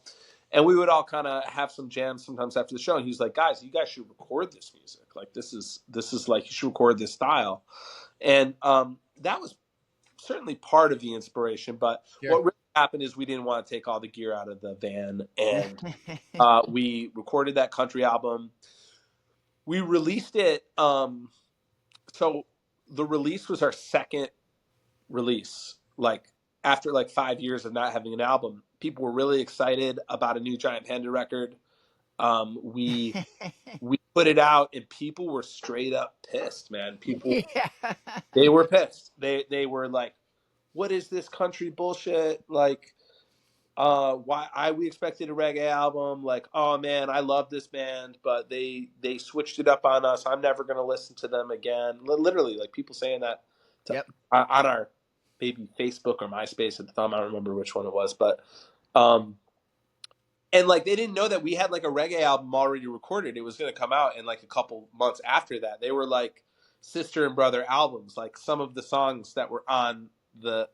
And we would all kind of have some jams sometimes after the show, and he's like, guys, you guys should record this music. Like this is like, you should record this style, and that was certainly part of the inspiration. But Sure. what really happened is we didn't want to take all the gear out of the van, and we recorded that country album. We released it. So the release was our second release. Like after like 5 years of not having an album, people were really excited about a new Giant Panda record. We put it out, and people were straight up pissed, man. People, Yeah. they were pissed. They were like, what is this country bullshit? Like, we expected a reggae album. Like, oh man, I love this band, but they switched it up on us. I'm never gonna listen to them again. Literally, like people saying that Yep. on our maybe Facebook or MySpace at the time. I don't remember which one it was, but and like they didn't know that we had like a reggae album already recorded. It was gonna come out in like a couple months after that. They were like sister and brother albums. Like some of the songs that were on the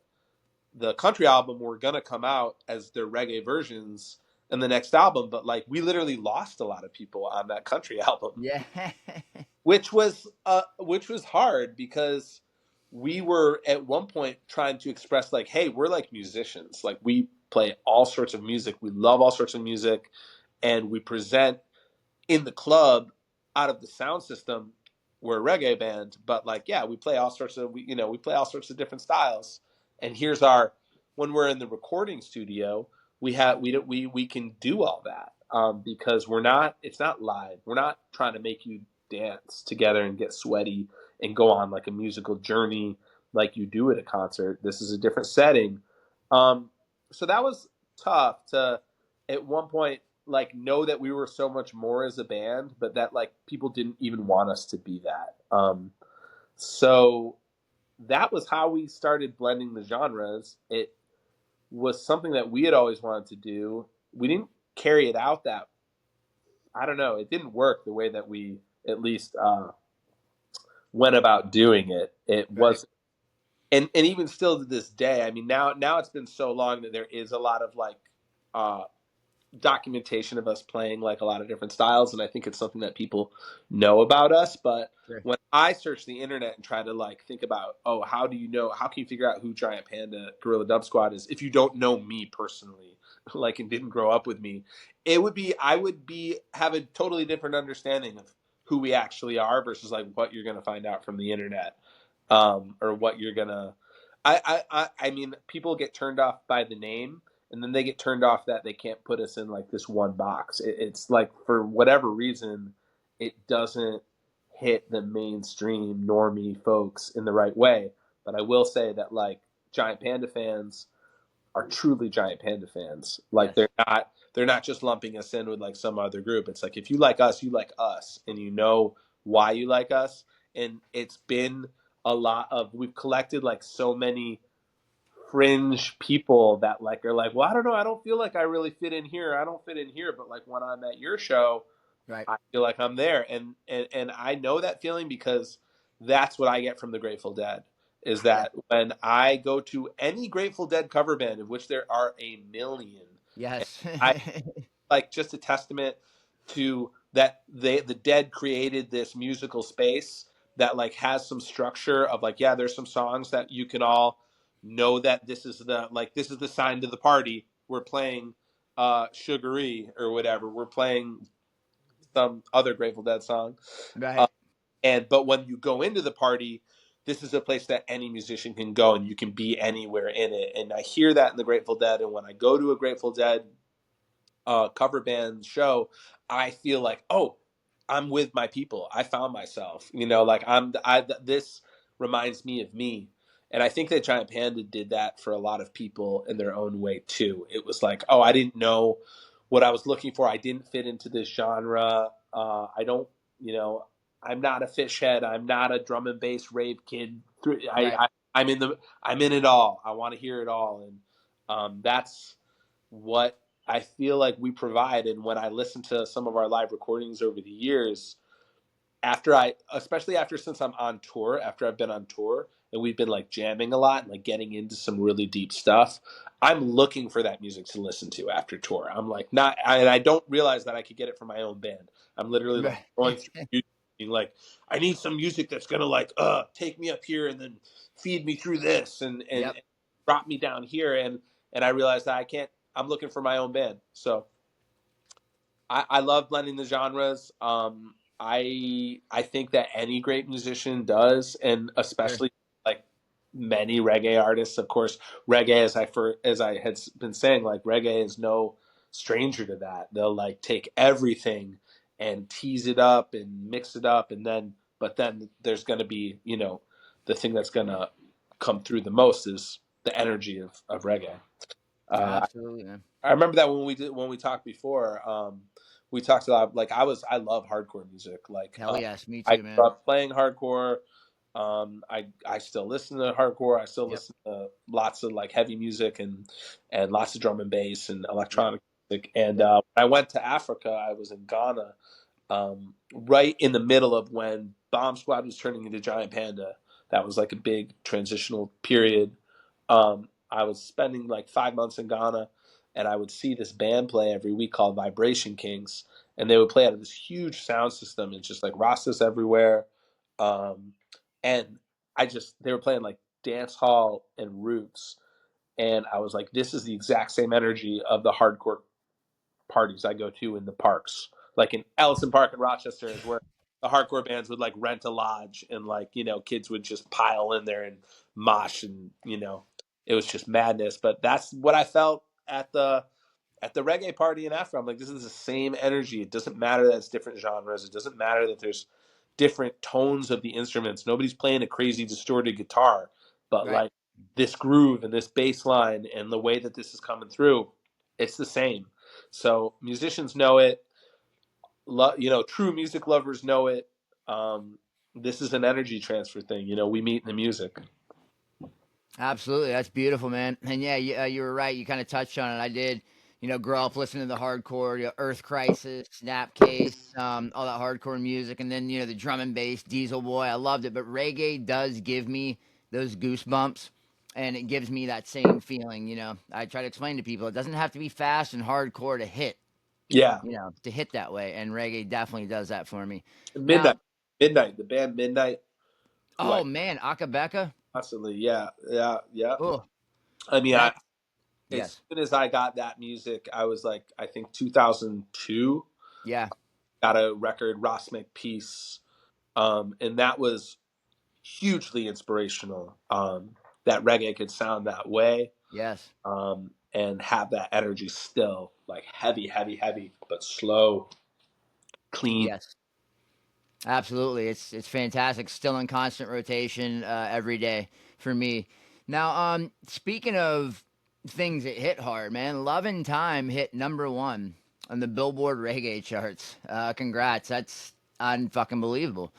country album were gonna come out as their reggae versions in the next album, but like we literally lost a lot of people on that country album. Yeah. which was hard because we were at one point trying to express like, hey, we're like musicians, like we play all sorts of music, we love all sorts of music, and we present in the club out of the sound system. We're a reggae band, but like, yeah, we play all sorts of different styles. And here's when we're in the recording studio, we can do all that because it's not live. We're not trying to make you dance together and get sweaty and go on like a musical journey like you do at a concert. This is a different setting. So that was tough to at one point like know that we were so much more as a band, but that like people didn't even want us to be that. So that was how we started blending the genres. It was something that we had always wanted to do. We didn't carry it out I don't know, it didn't work the way that we at least went about doing it. It was, and even still to this day, I mean, now it's been so long that there is a lot of like documentation of us playing like a lot of different styles, and I think it's something that people know about us. But when I search the internet and try to like think about, oh, how can you figure out who Giant Panda Guerilla Dub Squad is if you don't know me personally, like, and didn't grow up with me? I would have a totally different understanding of who we actually are versus like what you're going to find out from the internet, or what you're gonna. I mean, people get turned off by the name, and then they get turned off that they can't put us in like this one box. It's like, for whatever reason, it doesn't hit the mainstream normie folks in the right way. But I will say that like Giant Panda fans are truly Giant Panda fans. Like they're not just lumping us in with like some other group. It's like, if you like us, and you know why you like us. And it's been we've collected like so many fringe people that like are like, well, I don't know, I don't feel like I really fit in here. I don't fit in here, but like when I'm at your show, Right. I feel like I'm there. And I know that feeling because that's what I get from the Grateful Dead. is Yeah. that when I go to any Grateful Dead cover band, of which there are a million, Yes. I like just a testament to that the Dead created this musical space that like has some structure of like, yeah, there's some songs that you can all know that this is the sign to the party. We're playing Sugary or whatever. We're playing some other Grateful Dead song. Uh, Right. but when you go into the party, this is a place that any musician can go and you can be anywhere in it. And I hear that in the Grateful Dead. And when I go to a Grateful Dead cover band show, I feel like, oh, I'm with my people. I found myself. Like this reminds me of me. And I think that Giant Panda did that for a lot of people in their own way too. It was like, oh, I didn't know what I was looking for. I didn't fit into this genre. I don't, you know, I'm not a fish head. I'm not a drum and bass rave kid. Right. I'm in it all. I want to hear it all, and that's what I feel like we provide. And when I listen to some of our live recordings over the years, especially after since I'm on tour, after I've been on tour and we've been like jamming a lot and like getting into some really deep stuff, I'm looking for that music to listen to after tour. I'm like, and I don't realize that I could get it from my own band. I'm literally like Right. going through music, being like, I need some music that's gonna like, take me up here and then feed me through this and Yep. drop me down here. And I realized that I can't. I'm looking for my own band. So I love blending the genres. I think that any great musician does, and Sure. especially like many reggae artists. Of course, reggae, as I had been saying, like reggae is no stranger to that. They'll like take everything and tease it up and mix it up, but then there's going to be the thing that's going to come through the most is the energy of reggae. Uh, Absolutely, man. I remember that when we talked before, we talked a lot. Like I love hardcore music. Like Hell yes, me I too, grew man. up playing hardcore. I still listen to hardcore. I still Yep. listen to lots of like heavy music and lots of drum and bass and Yep. electronic music. And Yep. when I went to Africa, I was in Ghana, right in the middle of when Bomb Squad was turning into Giant Panda. That was like a big transitional period. I was spending like 5 months in Ghana, and I would see this band play every week called Vibration Kings, and they would play out of this huge sound system and just like Rastas everywhere. Um, and they were playing like dance hall and roots, and I was like, this is the exact same energy of the hardcore parties I go to in the parks. Like in Ellison Park in Rochester is where the hardcore bands would like rent a lodge and like, kids would just pile in there and mosh and, it was just madness. But that's what I felt at the reggae party in Africa. I'm like, this is the same energy. It doesn't matter that it's different genres. It doesn't matter that there's different tones of the instruments. Nobody's playing a crazy distorted guitar, but Right. like this groove and this bass line and the way that this is coming through, it's the same. So musicians know it. True music lovers know it. This is an energy transfer thing. We meet in the music. Absolutely, that's beautiful, man. And yeah, you were right. You kind of touched on it. I did, grow up listening to the hardcore, Earth Crisis, Snapcase, all that hardcore music, and then the drum and bass, Diesel Boy. I loved it, but reggae does give me those goosebumps, and it gives me that same feeling. I try to explain to people it doesn't have to be fast and hardcore to hit, Yeah, to hit that way, and reggae definitely does that for me. Midnight, Now, Midnight, the band Midnight, who I oh man, Akabeka. constantly, yeah, yeah, yeah. Oh, I mean, that as yes, soon as I got that music, I was like, I think 2002, yeah, got a record, Ross McPeace, and that was hugely inspirational. That reggae could sound that way, yes. and have that energy still, like heavy, heavy, heavy, but slow, clean. Yes, absolutely. It's fantastic. Still in constant rotation every day for me. Now, speaking of things that hit hard, man, Love and Time hit number one on the Billboard reggae charts. Congrats. That's unfucking believable.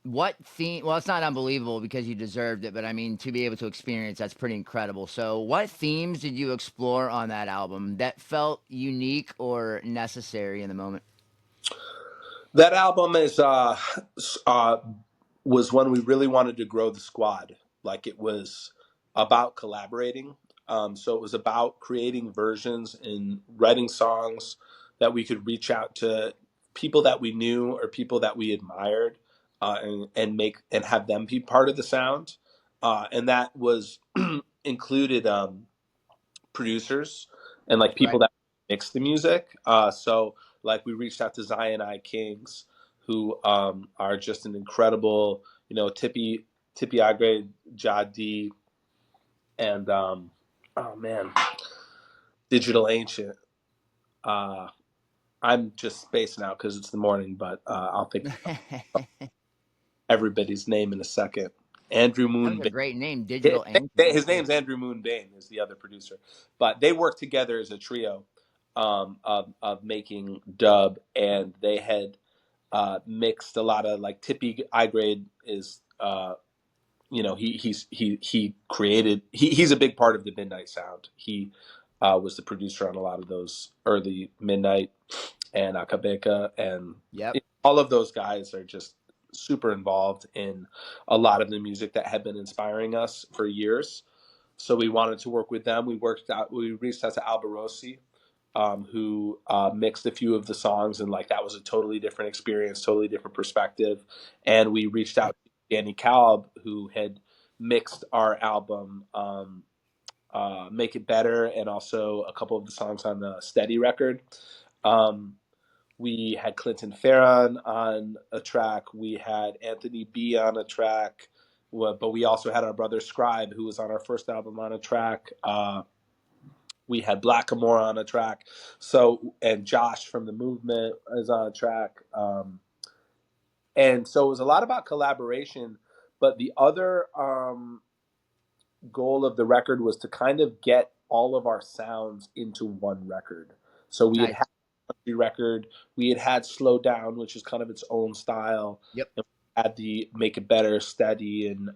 What theme? Well, it's not unbelievable because you deserved it, but I mean, to be able to experience that's pretty incredible. So, what themes did you explore on that album that felt unique or necessary in the moment? That album is was when we really wanted to grow the squad. like it was about collaborating. So it was about creating versions and writing songs that we could reach out to people that we knew or people that we admired, and make and have them be part of the sound. And that was included producers and like people Right. that mix the music. So like we reached out to Zion I Kings, who are just an incredible, Tippy Agre, Jadi, and oh man, Digital Ancient. Uh, I'm just spacing out because it's the morning, but I'll think of everybody's name in a second. Andrew That was Moon. a great name, Digital Ancient. His name's Andrew Moon Bain is the other producer, but they worked together as a trio, of making dub, and they had mixed a lot of like Tippy iGrade is he created he's a big part of the Midnight sound. He was the producer on a lot of those early Midnight and Akabeka, and Yep. all of those guys are just super involved in a lot of the music that had been inspiring us for years. So we wanted to work with them. We reached out to Alberosi, who mixed a few of the songs, and like that was a totally different experience, totally different perspective. And we reached out to Danny Kalb, who had mixed our album, Make It Better, and also a couple of the songs on the Steady record. We had Clinton Farron on a track. We had Anthony B on a track. But we also had our brother Scribe, who was on our first album, on a track. We had Blackamore on a track. So, and Josh from the Movement is on a track. And so it was a lot about collaboration. But the other goal of the record was to kind of get all of our sounds into one record. So we had Nice. had a country record, we had Slow Down, which is kind of its own style. Yep. And we had the Make It Better, Steady, and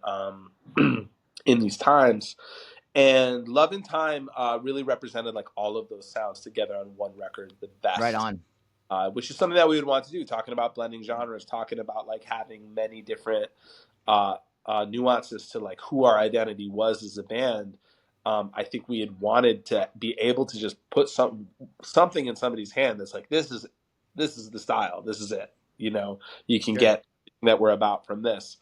In These Times. And Love in Time really represented like all of those sounds together on one record, the Right best. on. Which is something that we would want to do, talking about blending genres, talking about like having many different uh, nuances to like who our identity was as a band. I think we had wanted to be able to just put something in somebody's hand that's like, this is the style, this is it. You can Sure. get that we're about from this.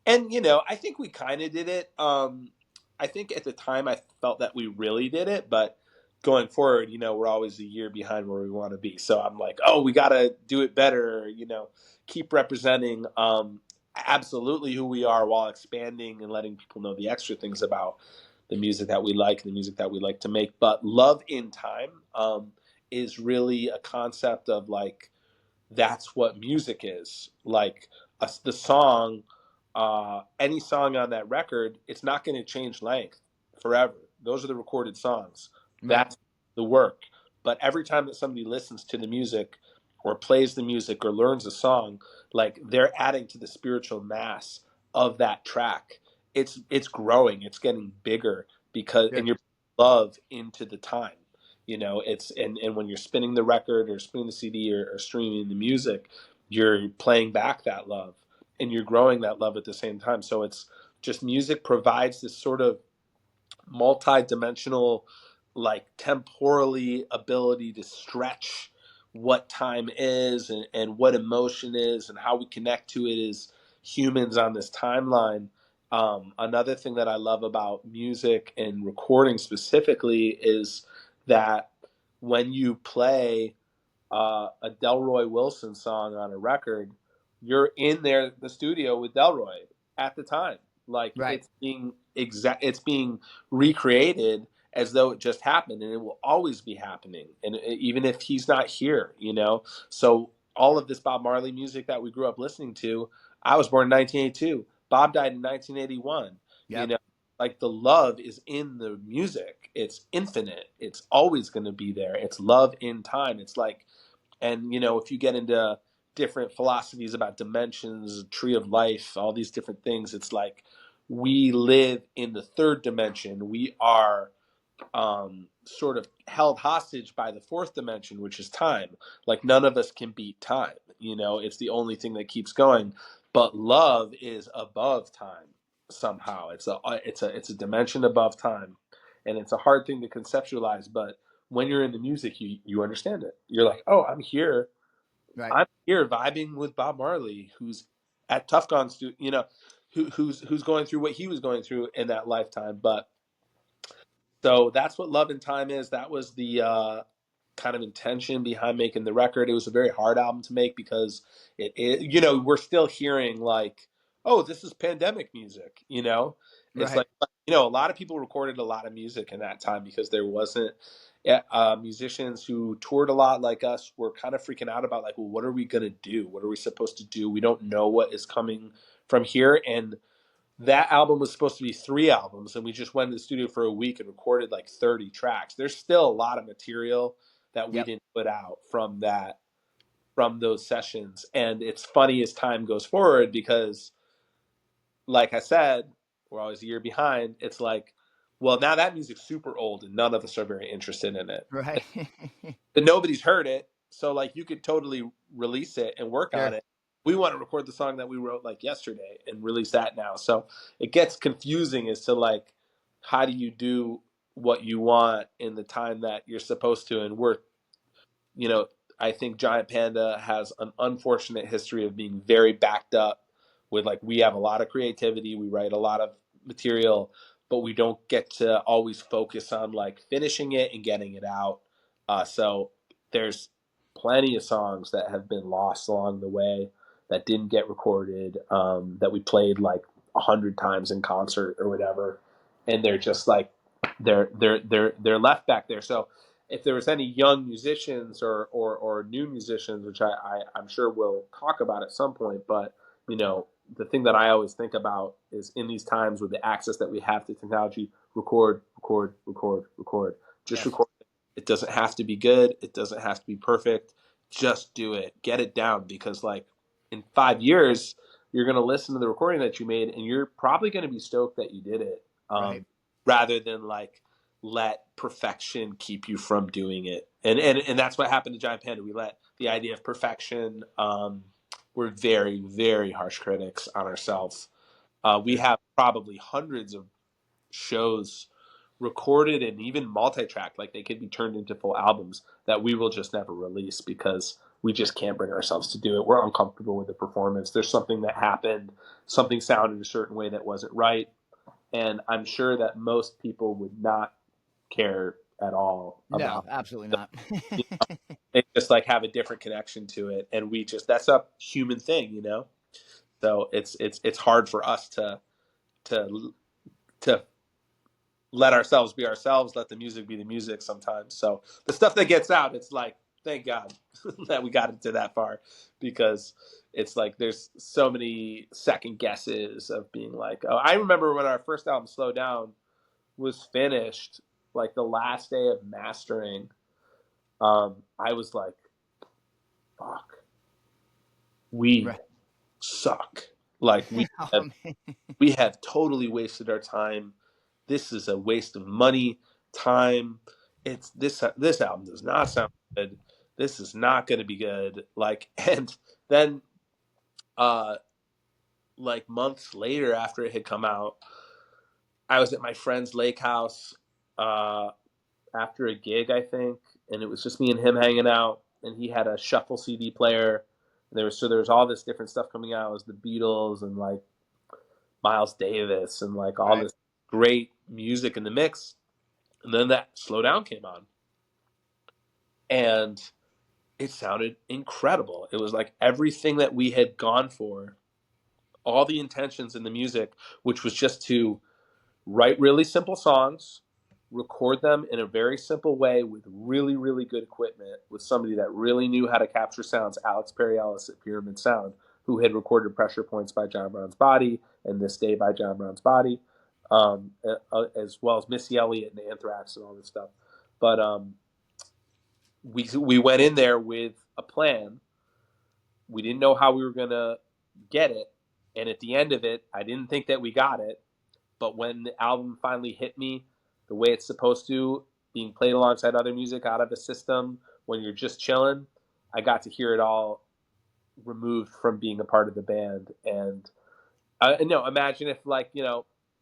And I think we kind of did it. I think at the time I felt that we really did it, but going forward, we're always a year behind where we want to be. So I'm like, oh, we got to do it better, keep representing absolutely who we are while expanding and letting people know the extra things about the music that we like and the music that we like to make. But Love in Time is really a concept of like, that's what music is. Like the song, any song on that record, it's not going to change length forever. Those are the recorded songs. Right. That's the work. But every time that somebody listens to the music or plays the music or learns a song, like they're adding to the spiritual mass of that track. It's growing. It's getting bigger because Sure. and you're love into the time. It's and when you're spinning the record or spinning the CD or streaming the music, you're playing back that love and you're growing that love at the same time. So it's just music provides this sort of multi-dimensional, like temporally ability to stretch what time is and what emotion is and how we connect to it as humans on this timeline. Another thing that I love about music and recording specifically is that when you play a Delroy Wilson song on a record, you're in there, the studio with Delroy at the time. Like Right. it's being recreated as though it just happened, and it will always be happening. And even if he's not here. So all of this Bob Marley music that we grew up listening to, I was born in 1982. Bob died in 1981. You Yep. know, like the love is in the music. It's infinite. It's always going to be there. It's love in time. It's like, and if you get into different philosophies about dimensions, tree of life, all these different things, it's like we live in the third dimension. We are sort of held hostage by the fourth dimension, which is time. Like none of us can beat time. It's the only thing that keeps going. But love is above time. somehow. It's a dimension above time, and it's a hard thing to conceptualize. But when you're in the music, you understand it. You're like, oh, Right. I'm here vibing with Bob Marley, who's at Tough Gone you know, who's going through what he was going through in that lifetime. But so that's what Love and Time is. That was the kind of intention behind making the record. It was a very hard album to make because we're still hearing like, oh, this is pandemic music. It's Right. like, a lot of people recorded a lot of music in that time because there wasn't musicians who toured a lot like us were kind of freaking out about like, well, what are we going to do? What are we supposed to do? We don't know what is coming from here. And that album was supposed to be 3 albums, and we just went to the studio for a week and recorded like 30 tracks. There's still a lot of material that we Yep. didn't put out from those sessions. And it's funny as time goes forward because, like I said, we're always a year behind. It's like, well, now that music's super old and none of us are very interested in it. Right. But nobody's heard it. So like you could totally release it and work on Sure. it. We want to record the song that we wrote like yesterday and release that now. So it gets confusing as to like how do you do what you want in the time that you're supposed to. And you know, I think Giant Panda has an unfortunate history of being very backed up with like we have a lot of creativity, we write a lot of material, but we don't get to always focus on like finishing it and getting it out. So there's plenty of songs that have been lost along the way that didn't get recorded, that we played like 100 times in concert or whatever, and they're just like they're left back there. So if there was any young musicians or new musicians, which I'm sure we'll talk about at some point, but the thing that I always think about is in these times with the access that we have to technology, record, record, record, record. Just Yes. record. It doesn't have to be good. It doesn't have to be perfect. Just do it. Get it down because like in 5 years, you're going to listen to the recording that you made and you're probably going to be stoked that you did it. Right. Rather than like let perfection keep you from doing it. And that's what happened to Giant Panda. We let the idea of perfection, we're very, very harsh critics on ourselves. We Sure. have probably hundreds of shows recorded and even multi-tracked, like they could be turned into full albums that we will just never release because we just can't bring ourselves to do it. We're uncomfortable with the performance. There's something that happened, something sounded a certain way that wasn't right. And I'm sure that most people would not care at all No, about absolutely the, not. they just like have a different connection to it, and that's a human thing. So it's hard for us to to let ourselves be ourselves, let the music be the music sometimes. So the stuff that gets out, it's like thank God that we got into that far, because it's like there's so many second guesses of being like, oh, I remember when our first album Slow Down was finished, like the last day of mastering, I was like, fuck, we Right. suck. Like Oh, man. we have totally wasted our time. This is a waste of money, time. It's this album does not sound good. This is not going to be good. Like, and then uh like months later after it had come out, I was at my friend's lake house uh after a gig, I think, and it was just me and him hanging out, and he had a shuffle CD player. And there was all this different stuff coming out. It was the Beatles and like Miles Davis and like all Right. this great music in the mix. And then that Slow Down came on, and it sounded incredible. It was like everything that we had gone for, all the intentions in the music, which was just to write really simple songs, record them in a very simple way with really, really good equipment, with somebody that really knew how to capture sounds, Alex Perry Ellis at Pyramid Sound, who had recorded Pressure Points by John Brown's Body and This Day by John Brown's Body, as well as Missy Elliott and Anthrax and all this stuff. But we went in there with a plan. We didn't know how we were going to get it. And at the end of it, I didn't think that we got it. But when the album finally hit me the way it's supposed to, being played alongside other music out of a system when you're just chilling, I got to hear it all removed from being a part of the band. And No, imagine if, like,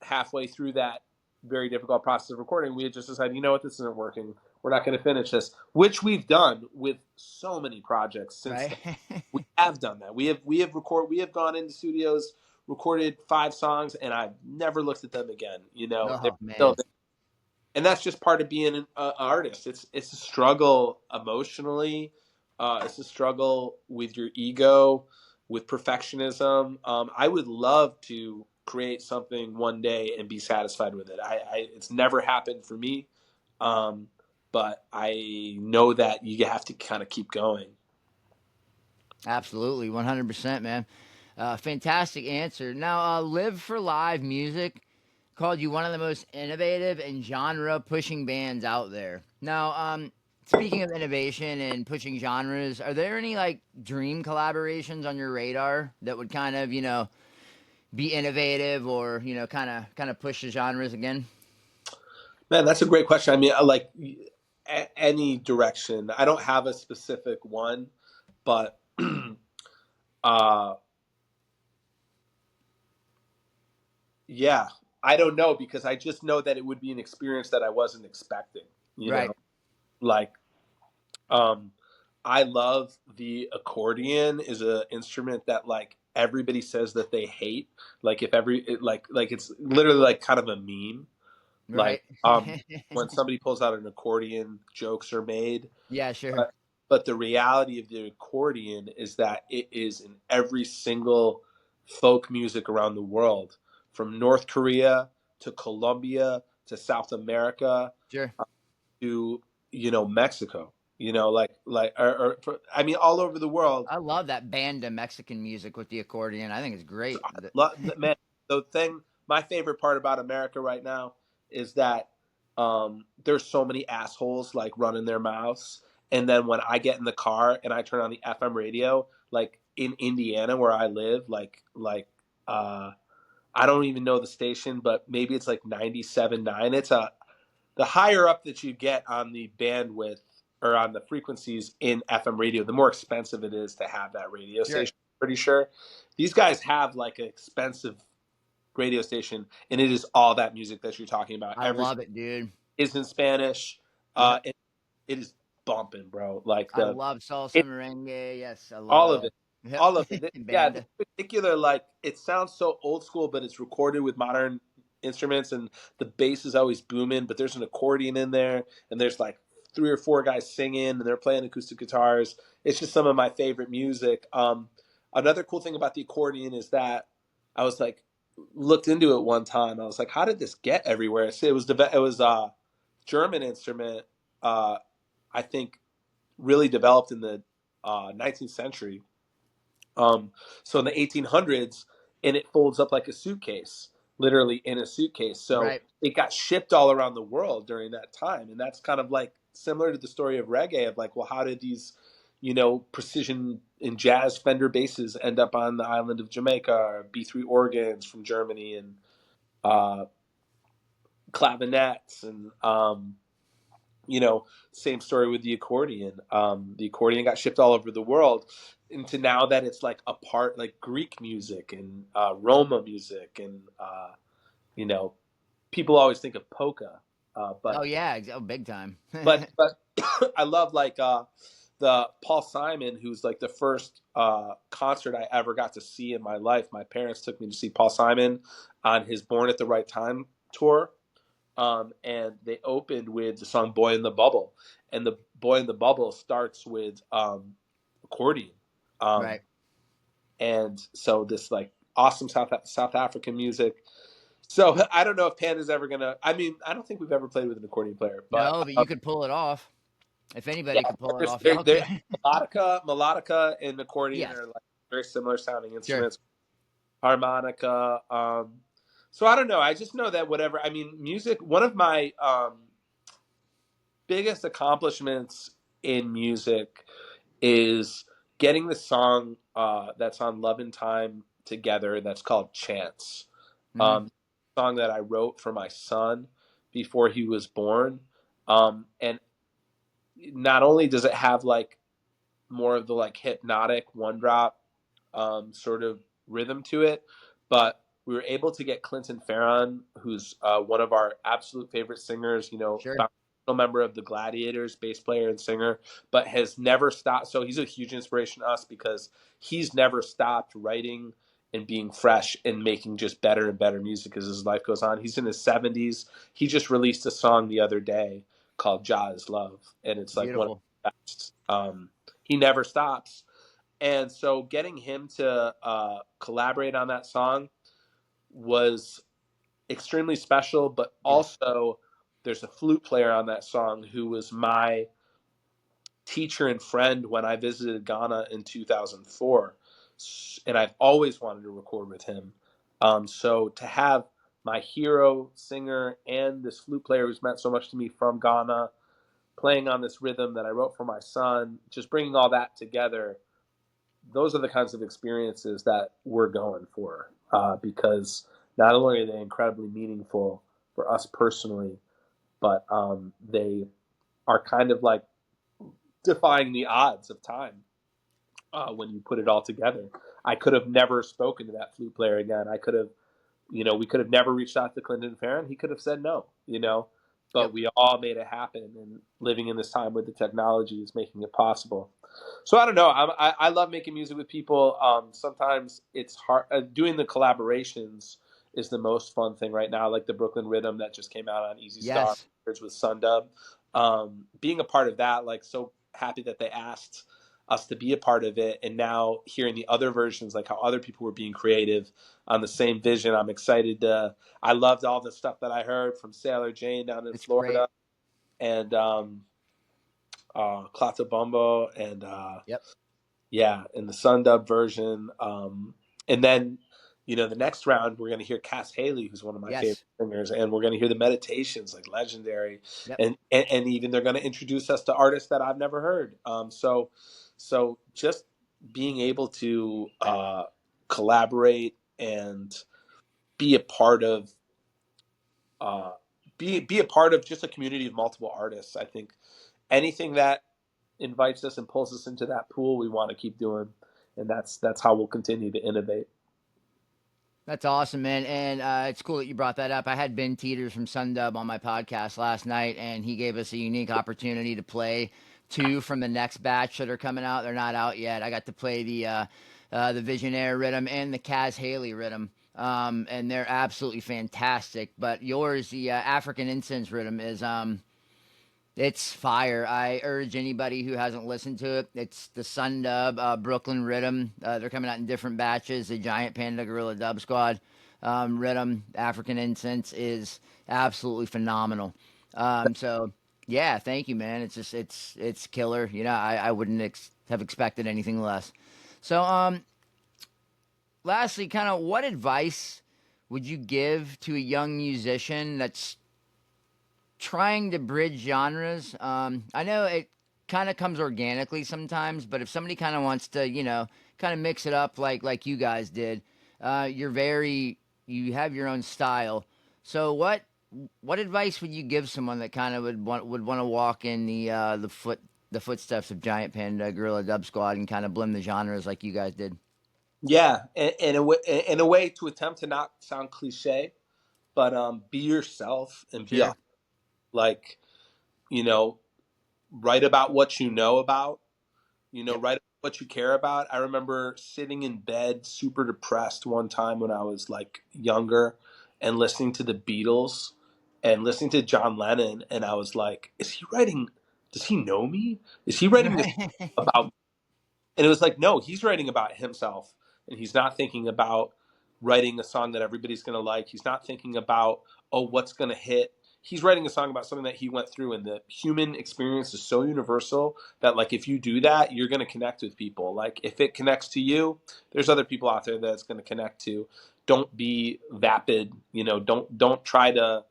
halfway through that very difficult process of recording, we had just decided, you know what, this isn't working. We're not going to finish this, which we've done with so many projects since Right. then. We have done that. We have gone into studios, recorded 5 songs, and I've never looked at them again. They're Oh still man. there. And that's just part of being an artist. It's a struggle emotionally. It's a struggle with your ego, with perfectionism. I would love to create something one day and be satisfied with it. It's never happened for me, um, but I know that you have to kind of keep going. Absolutely, 100%, man. Fantastic answer. Now, Live for Live Music called you one of the most innovative and genre pushing bands out there. Now, speaking of innovation and pushing genres, are there any like dream collaborations on your radar that would kind of, be innovative or, kind of push the genres again? Man, that's a great question. I mean, I like any direction. I don't have a specific one, but uh, yeah, I don't know, because I just know that it would be an experience that I wasn't expecting. You Right. know, like um, I love the accordion is an instrument that, like, everybody says that they hate. Like, if like it's literally like kind of a meme. Like Right. when somebody pulls out an accordion, jokes are made. Yeah, sure. But the reality of the accordion is that it is in every single folk music around the world, from North Korea to Colombia to South America Sure. to Mexico. I mean, all over the world. I love that banda Mexican music with the accordion. I think it's great. Man, my favorite part about America right now is that there's so many assholes like running their mouths, and then when I get in the car and I turn on the FM radio, like in Indiana where I live, uh, I don't even know the station, but maybe it's like 97.9. The higher up that you get on the bandwidth or on the frequencies in FM radio, the more expensive it is to have that radio Sure. station. Pretty sure these guys have like an expensive radio station, and it is all that music that you're talking about. I Every love it, dude. is in Spanish. Yep. It is bumping, bro. Like I love salsa it, merengue. Yes, I love all it of all. it, Yep. all of it. Yeah, this Banda. particular, like, it sounds so old school, but it's recorded with modern instruments, and the bass is always booming. But there's an accordion in there, and there's like 3 or 4 guys singing, and they're playing acoustic guitars. It's just some of my favorite music. Another cool thing about the accordion is that I was like looked into it one time. I was like, how did this get everywhere? So it was a German instrument. I think really developed in the 19th century. So in the 1800s, and it folds up like a suitcase, literally in a suitcase. So Right. it got shipped all around the world during that time, and that's kind of like similar to the story of reggae. Of like, well, how did these, precision and jazz Fender basses end up on the island of Jamaica, or B3 organs from Germany, and uh, clavinets, and same story with the accordion. The accordion got shipped all over the world into now that it's like a part, like Greek music and Roma music, and you know, people always think of polka, Oh but yeah. Oh, big time. but I love like the Paul Simon, who's like the first concert I ever got to see in my life. My parents took me to see Paul Simon on his Born at the Right Time tour. And they opened with the song "Boy in the Bubble," and the "Boy in the Bubble" starts with accordion, um, Right. and so this like awesome South African music. So I don't know if Panda's ever gonna. I mean, I don't think we've ever played with an accordion player, but No, but you could pull it off. If yeah, anybody could pull it there's off, y'all there could. melodica and accordion Yes. are like very similar sounding Sure. instruments. Harmonica. So I don't know. I just know that whatever. I mean, music. One of my biggest accomplishments in music is getting the song that's on Love and Time together. That's called Chance. Hmm. Song that I wrote for my son before he was born. And not only does it have like more of the like hypnotic one drop sort of rhythm to it, but we were able to get Clinton Farron, who's one of our absolute favorite singers, Sure. foundational member of the Gladiators, bass player and singer, but has never stopped. So he's a huge inspiration to us because he's never stopped writing and being fresh and making just better and better music as his life goes on. He's in his 70s. He just released a song the other day called Jah Is Love, and it's like one of Beautiful. the best. He never stops. And so getting him to collaborate on that song was extremely special, but also there's a flute player on that song who was my teacher and friend when I visited Ghana in 2004. And I've always wanted to record with him. So to have my hero singer and this flute player who's meant so much to me from Ghana playing on this rhythm that I wrote for my son, just bringing all that together, those are the kinds of experiences that we're going for, because not only are they incredibly meaningful for us personally, but they are kind of like defying the odds of time when you put it all together. I could have never spoken to that flute player again. I could have, we could have never reached out to Clinton Farron. He could have said no, but Yep. we all made it happen. And living in this time with the technology is making it possible. So I don't know. I love making music with people. Sometimes it's hard. Doing the collaborations is the most fun thing right now, like the Brooklyn Rhythm that just came out on Easy Star Yes. with Sundub. Being a part of that, like, so happy that they asked us to be a part of it. And now hearing the other versions, like how other people were being creative on the same vision, I'm excited to. I loved all the stuff that I heard from Sailor Jane down in It's great. Florida, and Clato Bumbo, and Yep. yeah, in the Sundub version. And then, the next round, we're going to hear Cass Haley, who's one of my favorite Yes. singers, and we're going to hear the Meditations, like legendary. Yep. And even they're going to introduce us to artists that I've never heard. So just being able to collaborate and be a part of uh, be a part of just a community of multiple artists. I think anything that invites us and pulls us into that pool, we want to keep doing, and that's how we'll continue to innovate. That's awesome, man. And it's cool that you brought that up. I had Ben Teeters from Sundub on my podcast last night, and he gave us a unique opportunity to play two from the next batch that are coming out. They're not out yet. I got to play the Visionaire rhythm and the Kaz Haley rhythm. And they're absolutely fantastic. But yours, the African Incense rhythm, is it's fire. I urge anybody who hasn't listened to it. It's the Sundub Brooklyn Rhythm. They're coming out in different batches. The Giant Panda Guerilla Dub Squad Rhythm, African Incense, is absolutely phenomenal. So yeah, thank you, man. It's just it's killer. I wouldn't have expected anything less. So lastly, kind of what advice would you give to a young musician that's trying to bridge genres? I know it kind of comes organically sometimes, but if somebody kind of wants to, kind of mix it up like you guys did, you have your own style. So what advice would you give someone that kind of would want to walk in the footsteps of Giant Panda, Gorilla Dub Squad, and kind of blend the genres like you guys did? Yeah, in a way to attempt to not sound cliche, but be yourself and be Sure. like, you know, write about what you know about, Yep. write about what you care about. I remember sitting in bed super depressed one time when I was like younger and listening to the Beatles and listening to John Lennon, and I was like, is he writing, does he know me? Is he writing this Right. about, and it was like, no, he's writing about himself, and he's not thinking about writing a song that everybody's going to like. He's not thinking about, oh, what's going to hit. He's writing a song about something that he went through, and the human experience is so universal that, like, if you do that, you're going to connect with people. Like, if it connects to you, there's other people out there that it's going to connect to. Don't be vapid. Don't try to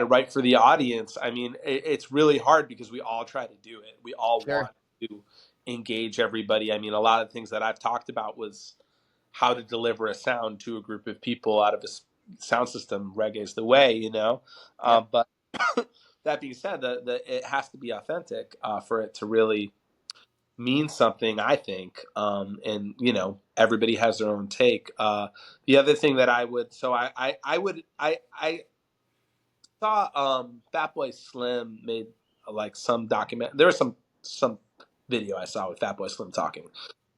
write for the audience. I mean, it's really hard because we all try to do it. We all Sure. want to engage everybody. I mean, a lot of things that I've talked about was how to deliver a sound to a group of people out of a sound system. Reggae is the way. Yep. But that being said, it has to be authentic for it to really means something, I think. And everybody has their own take. The other thing that I would, so I saw Fatboy Slim made like some document. There was some video I saw with Fatboy Slim talking,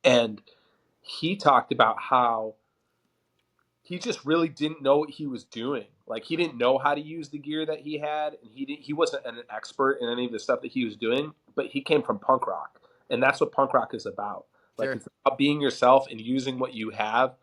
and he talked about how he just really didn't know what he was doing. Like he didn't know how to use the gear that he had, and he wasn't an expert in any of the stuff that he was doing. But he came from punk rock, and that's what punk rock is about. Like Sure. it's about being yourself and using what you have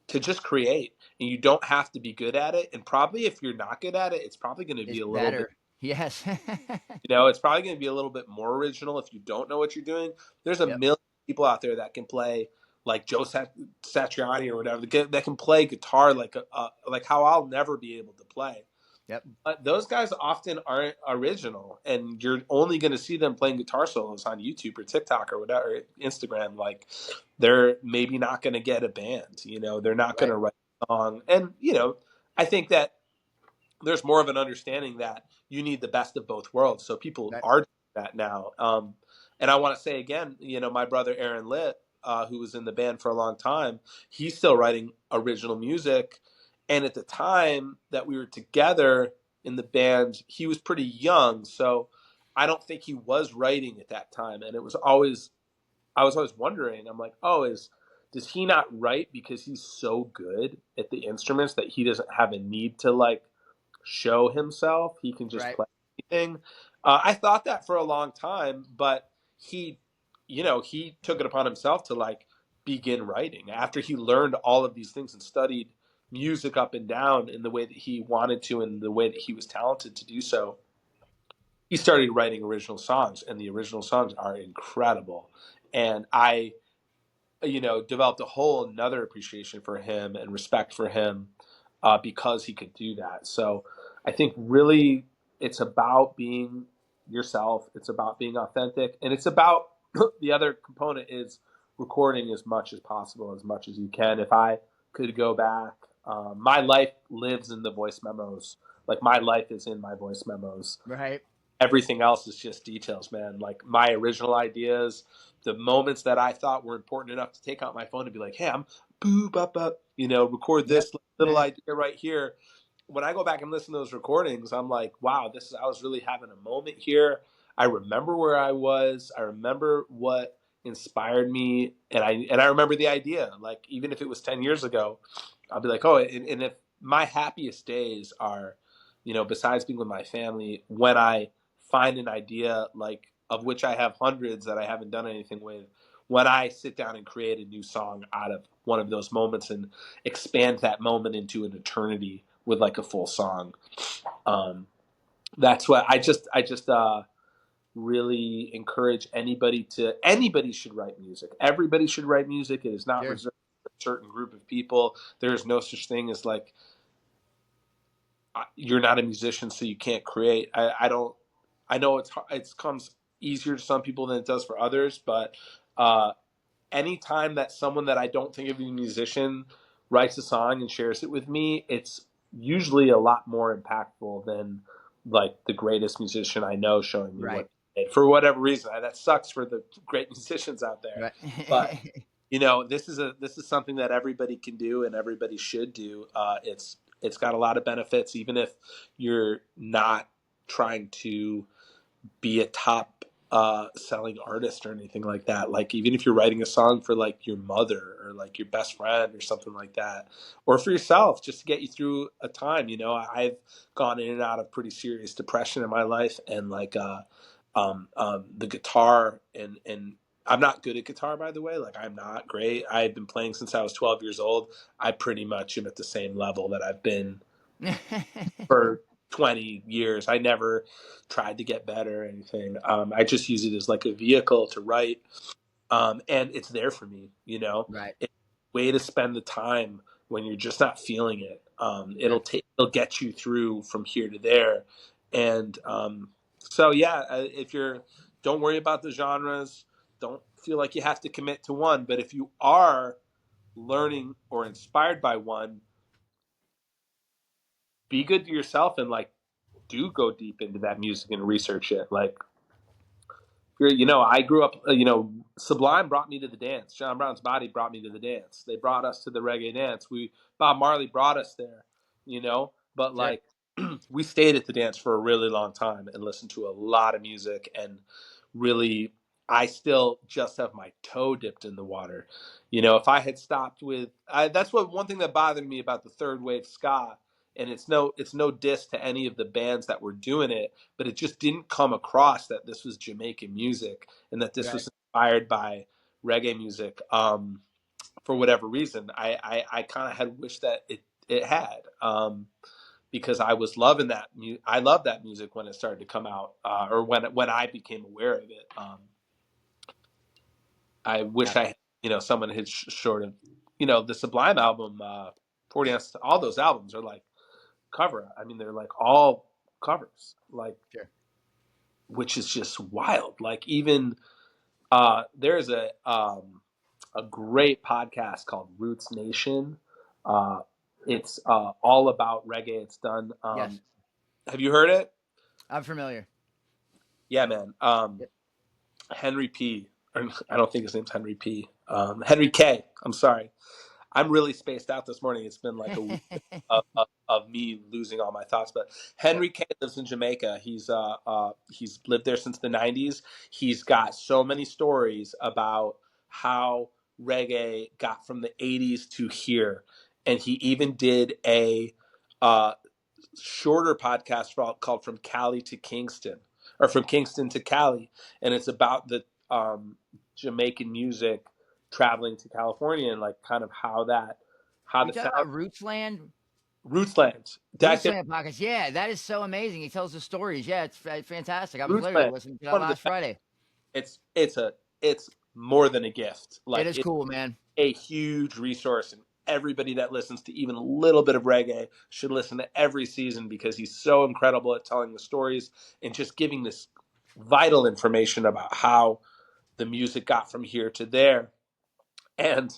to just create. And you don't have to be good at it. And probably if you're not good at it, it's probably going to be It's a little bit. better. Yes. It's probably going to be a little bit more original if you don't know what you're doing. There's a Yep. million people out there that can play like Joe Satriani or whatever that can play guitar like how I'll never be able to play. Yep. But those guys often aren't original, and you're only going to see them playing guitar solos on YouTube or TikTok or whatever, Instagram. Like they're maybe not going to get a band. They're not going Right. to write a song, and I think that there's more of an understanding that you need the best of both worlds. So people Right. are doing that now. And I want to say again, my brother Aaron Litt, who was in the band for a long time, he's still writing original music. And at the time that we were together in the band, he was pretty young. So I don't think he was writing at that time. And I was always wondering, I'm like, does he not write because he's so good at the instruments that he doesn't have a need to like show himself? He can just Right. play anything. I thought that for a long time, but he took it upon himself to like begin writing after he learned all of these things and studied music up and down in the way that he wanted to and the way that he was talented to do so. He started writing original songs, and the original songs are incredible. And I developed a whole another appreciation for him and respect for him because he could do that. So I think really it's about being yourself. It's about being authentic, and it's about the other component is recording as much as possible, as much as you can. If I could go back, my life lives in the voice memos. Like my life is in my voice memos. Right. Everything else is just details, man. Like my original ideas, the moments that I thought were important enough to take out my phone and be like, hey, I'm boop up up, record Yep. this little idea right here. When I go back and listen to those recordings, I'm like, wow, I was really having a moment here. I remember where I was. I remember what inspired me, and I remember the idea. Like even if it was 10 years ago, I'll be like, and if my happiest days are, besides being with my family, when I find an idea like of which I have hundreds that I haven't done anything with, when I sit down and create a new song out of one of those moments and expand that moment into an eternity with like a full song. That's what I just really encourage anybody should write music. Everybody should write music. It is not Sure. reserved for a certain group of people. There is no such thing as like you're not a musician so you can't create. I don't. I know it comes easier to some people than it does for others, but anytime that someone that I don't think of as a musician writes a song and shares it with me, it's usually a lot more impactful than like the greatest musician I know showing me Right. what they did. For whatever reason. That sucks for the great musicians out there. But Right. this is something that everybody can do and everybody should do. It's got a lot of benefits, even if you're not trying to be a top selling artist or anything like that. Like even if you're writing a song for like your mother or like your best friend or something like that, or for yourself, just to get you through a time. I've gone in and out of pretty serious depression in my life, and like the guitar and I'm not good at guitar, by the way. Like I'm not great. I've been playing since I was 12 years old. I pretty much am at the same level that I've been for 20 years. I never tried to get better or anything. I just use it as like a vehicle to write. And it's there for me, Right. It's a way to spend the time when you're just not feeling it. Sure. It'll get you through from here to there. And so, yeah, if don't worry about the genres, don't feel like you have to commit to one. But if you are learning or inspired by one, be good to yourself and like do go deep into that music and research it. Like You know, I grew up, you know, Sublime brought me to the dance. John Brown's Body brought me to the dance. They brought us to the reggae dance. Bob Marley brought us there, you know, but Sure. like we stayed at the dance for a really long time and listened to a lot of music. And really, I still just have my toe dipped in the water. You know, if I had stopped that's one thing that bothered me about the third wave ska. And it's no diss to any of the bands that were doing it, but it just didn't come across that this was Jamaican music and that this Right. was inspired by reggae music. For whatever reason, I kind of had wished that it had, because I was loving that. I loved that music when it started to come out, or when I became aware of it. I wish someone had sort of, the Sublime album, 40 Ounce, all those albums are like cover. I mean, they're like all covers, like, Sure. which is just wild. Like even there's a great podcast called Roots Nation. Uh, it's all about reggae. It's done. Yes. Have you heard it? I'm familiar. Yeah, man. Yep. Henry P. I don't think his name's Henry P. Henry K. I'm sorry. I'm really spaced out this morning. It's been like a week of me losing all my thoughts. But Yep. Henry K lives in Jamaica. He's lived there since the '90s. He's got so many stories about how reggae got from the '80s to here, and he even did a uh, shorter podcast called "From Cali to Kingston," or "From Kingston to Cali," and it's about the Jamaican music traveling to California and like kind of how Are you the talking sound about Rootsland? Rootsland. Rootsland podcast. Yeah, that is so amazing. He tells the stories. Yeah, it's fantastic. I was literally Rootsland, listening to that one of the last best. Friday. It's more than a gift. It Like is it's cool, man. a huge resource, and everybody that listens to even a little bit of reggae should listen to every season because he's so incredible at telling the stories and just giving this vital information about how the music got from here to there. And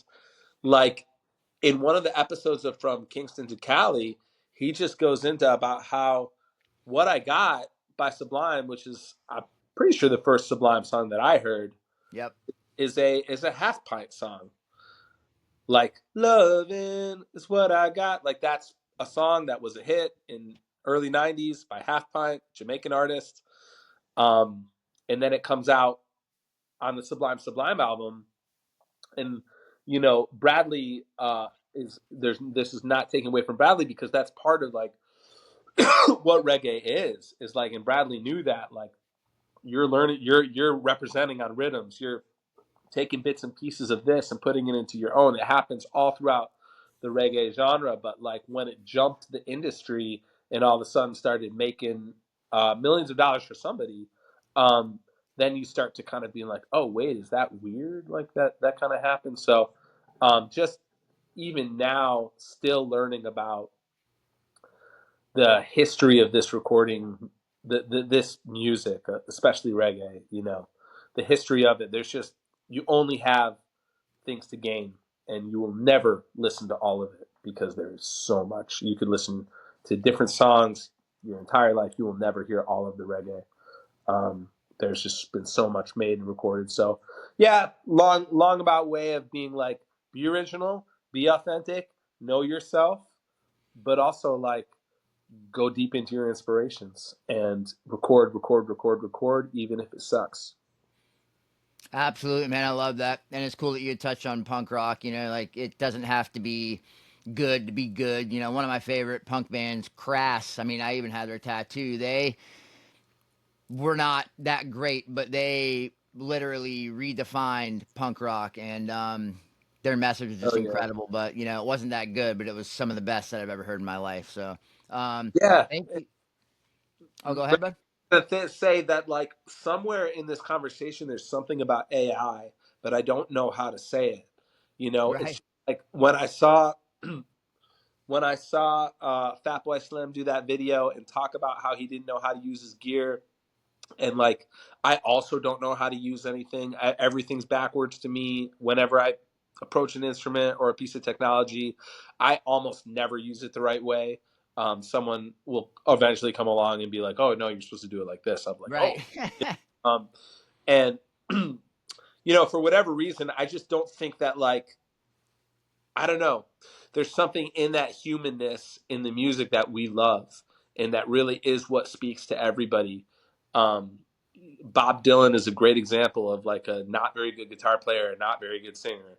like in one of the episodes of From Kingston to Cali, he just goes into about how What I Got by Sublime, which is I'm pretty sure the first Sublime song that I heard, Yep. is a half pint song. Like loving is what I got. Like that's a song that was a hit in early '90s by Half Pint, Jamaican artist. Um, and then it comes out on the Sublime album, and Bradley is there's this is not taken away from Bradley because that's part of like what reggae is like, and Bradley knew that like you're learning, you're representing on rhythms, you're taking bits and pieces of this and putting it into your own. It happens all throughout the reggae genre, but like when it jumped the industry and all of a sudden started making millions of dollars for somebody, um, then you start to kind of being like, oh wait, is that weird? Like that kind of happens. So just even now, still learning about the history of this recording, this music, especially reggae. The history of it. There's just you only have things to gain, and you will never listen to all of it because there's so much. You could listen to different songs your entire life. You will never hear all of the reggae. There's just been so much made and recorded. So, yeah, long about way of being like, be original, be authentic, know yourself, but also like go deep into your inspirations and record, even if it sucks. Absolutely, man. I love that. And it's cool that you touched on punk rock. Like it doesn't have to be good to be good. One of my favorite punk bands, Crass. I mean, I even had their tattoo. They were not that great, but they literally redefined punk rock, and their message was just Oh yeah, incredible. But it wasn't that good, but it was some of the best that I've ever heard in my life. So, yeah. thank you. Oh, go ahead, bud. Say that like somewhere in this conversation there's something about AI, but I don't know how to say it. It's Right. just like when I saw Fatboy Slim do that video and talk about how he didn't know how to use his gear, and like I also don't know how to use anything. Everything's backwards to me whenever I approach an instrument or a piece of technology. I almost never use it the right way. Someone will eventually come along and be like, "Oh no, you're supposed to do it like this." I'm like, Right. "Oh." Um, And, for whatever reason, I just don't think that, like, I don't know. There's something in that humanness in the music that we love, and that really is what speaks to everybody. Um, Bob Dylan is a great example of like a not very good guitar player, a not very good singer,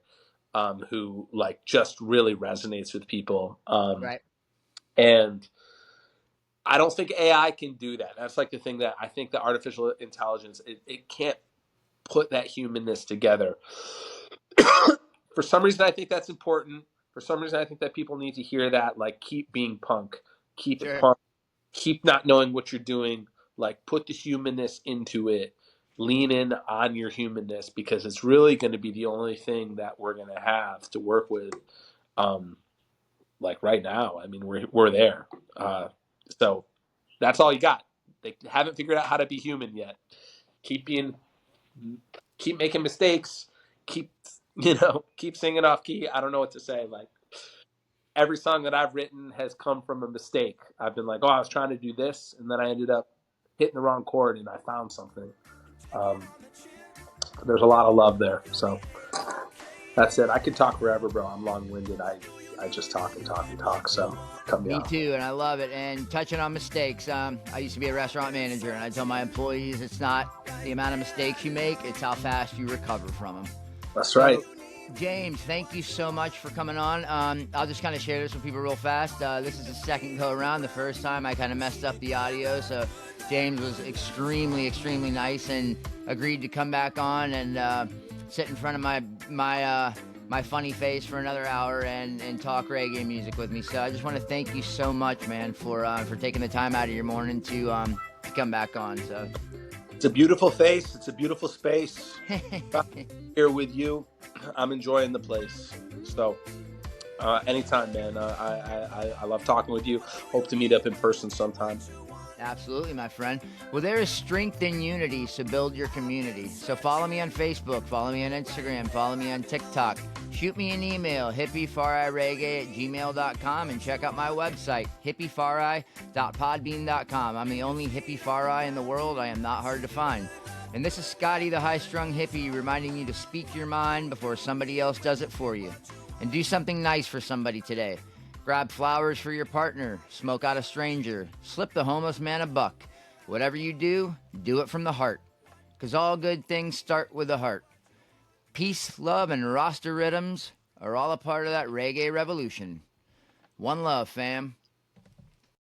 who like just really resonates with people. Right. And I don't think AI can do that. That's like the thing that I think the artificial intelligence, it can't put that humanness together. For some reason, I think that's important. For some reason, I think that people need to hear that. Like, keep being punk, keep it Sure. punk, keep not knowing what you're doing. Like, put the humanness into it. Lean in on your humanness, because it's really going to be the only thing that we're going to have to work with. Like right now, I mean, we're there. So that's all you got. They haven't figured out how to be human yet. Keep being, keep making mistakes. Keep keep singing off key. I don't know what to say. Like, every song that I've written has come from a mistake. I've been like, oh, I was trying to do this, and then I ended up hitting the wrong chord, and I found something. There's a lot of love there. So that's it. I could talk forever, bro. I'm long-winded. I just talk and talk and talk. So cut me off. Me too, and I love it. And touching on mistakes, I used to be a restaurant manager, and I tell my employees it's not the amount of mistakes you make, it's how fast you recover from them. That's right. James, thank you so much for coming on. I'll just kind of share this with people real fast. This is the second go around. The first time I kind of messed up the audio, so James was extremely, extremely nice and agreed to come back on and sit in front of my funny face for another hour and talk reggae music with me. So I just want to thank you so much, man, for taking the time out of your morning to come back on. So it's a beautiful face. It's a beautiful space. Here with you, I'm enjoying the place. So anytime, man. I love talking with you. Hope to meet up in person sometime. Absolutely, my friend. Well, there is strength in unity, so build your community. So follow me on Facebook, follow me on Instagram, follow me on TikTok. Shoot me an email, hippieFariReggae@gmail.com, and check out my website, hippiefari.podbean.com. I'm the only hippie Fari in the world. I am not hard to find. And this is Scotty, the high-strung hippie, reminding you to speak your mind before somebody else does it for you. And do something nice for somebody today. Grab flowers for your partner, smoke out a stranger, slip the homeless man a buck. Whatever you do, do it from the heart. Because all good things start with the heart. Peace, love, and roster rhythms are all a part of that reggae revolution. One love, fam.